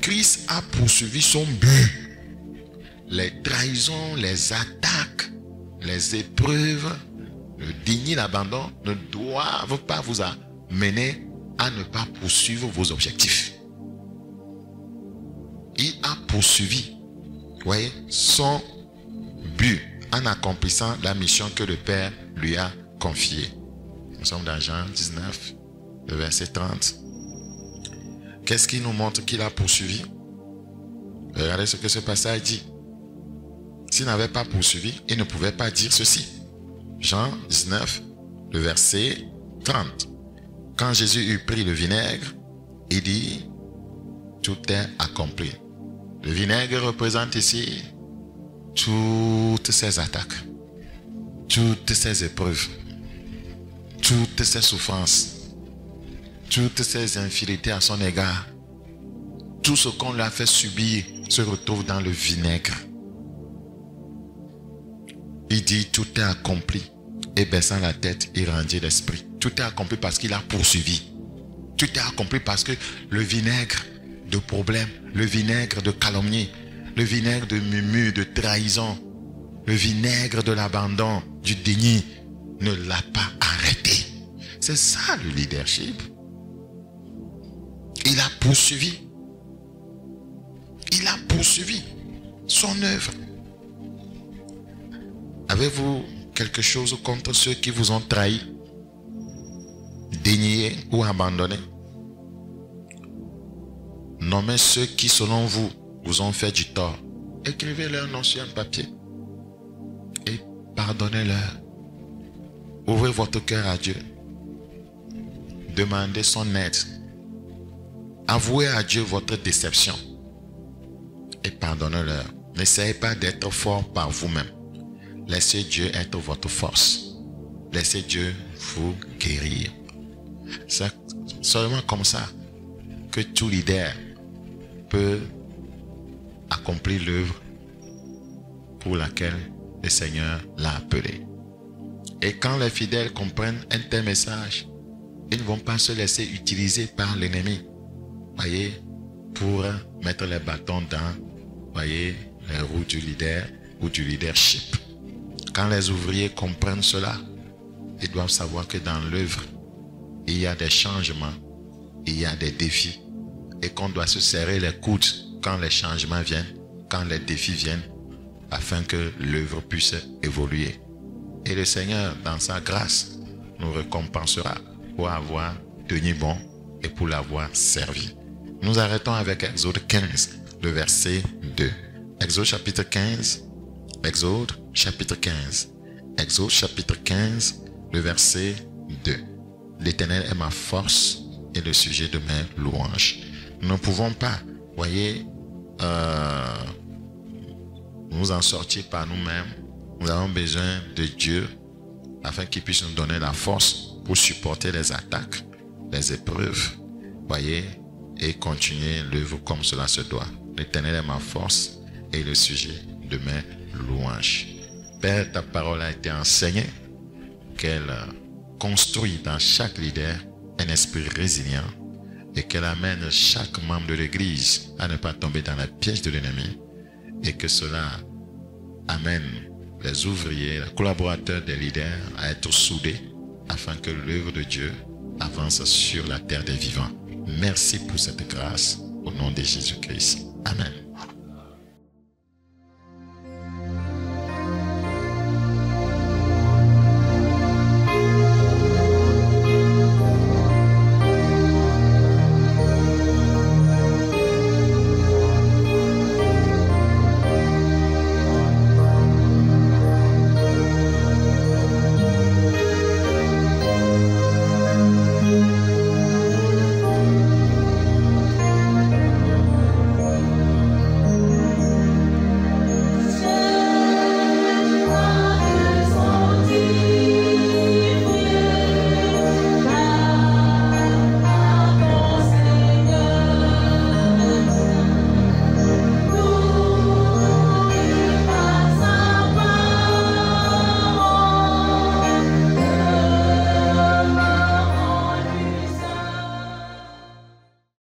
S1: Christ a poursuivi son but. Les trahisons, les attaques, les épreuves, le déni, l'abandon ne doivent pas vous amener à ne pas poursuivre vos objectifs. Il a poursuivi, vous voyez, son but en accomplissant la mission que le Père lui a confiée. Nous sommes dans Jean 19, le verset 30. Qu'est-ce qui nous montre qu'il a poursuivi? Regardez ce que ce passage dit. S'il n'avait pas poursuivi, il ne pouvait pas dire ceci. Jean 19, le verset 30. Quand Jésus eut pris le vinaigre, il dit, tout est accompli. Le vinaigre représente ici toutes ces attaques, toutes ces épreuves, toutes ces souffrances, toutes ces infidélités à son égard. Tout ce qu'on lui a fait subir se retrouve dans le vinaigre. Il dit tout est accompli et baissant la tête, il rendit l'esprit. Tout est accompli parce qu'il a poursuivi. Tout est accompli parce que le vinaigre de problème, le vinaigre de calomnie, le vinaigre de murmure, de trahison, le vinaigre de l'abandon, du déni ne l'a pas arrêté. C'est ça le leadership. Il a poursuivi. Il a poursuivi son œuvre. Avez-vous quelque chose contre ceux qui vous ont trahi, dénié ou abandonné? Nommez ceux qui, selon vous, vous ont fait du tort. Écrivez leur nom sur un papier et pardonnez-leur. Ouvrez votre cœur à Dieu. Demandez son aide. Avouez à Dieu votre déception et pardonnez-leur. N'essayez pas d'être fort par vous-même. Laissez Dieu être votre force. Laissez Dieu vous guérir. C'est seulement comme ça que tout leader peut accomplir l'œuvre pour laquelle le Seigneur l'a appelé. Et quand les fidèles comprennent un tel message, ils ne vont pas se laisser utiliser par l'ennemi, voyez, pour mettre les bâtons dans, voyez, les roues du leader ou du leadership. Quand les ouvriers comprennent cela, ils doivent savoir que dans l'œuvre, il y a des changements, il y a des défis, et qu'on doit se serrer les coudes quand les changements viennent, quand les défis viennent, afin que l'œuvre puisse évoluer. Et le Seigneur, dans sa grâce, nous récompensera pour avoir tenu bon et pour l'avoir servi. Nous arrêtons avec Exode 15, le verset 2. Exode chapitre 15, Exode chapitre 15, Exode chapitre 15, le verset 2. L'Éternel est ma force et le sujet de mes louanges. Nous ne pouvons pas, voyez, nous en sortir par nous-mêmes. Nous avons besoin de Dieu afin qu'il puisse nous donner la force pour supporter les attaques, les épreuves, voyez, et continuer l'œuvre comme cela se doit. L'Éternel est ma force et le sujet de mes louanges. Père, ta parole a été enseignée, qu'elle construit dans chaque leader un esprit résilient et qu'elle amène chaque membre de l'Église à ne pas tomber dans la piège de l'ennemi et que cela amène les ouvriers, les collaborateurs des leaders à être soudés afin que l'œuvre de Dieu avance sur la terre des vivants. Merci pour cette grâce au nom de Jésus-Christ. Amen.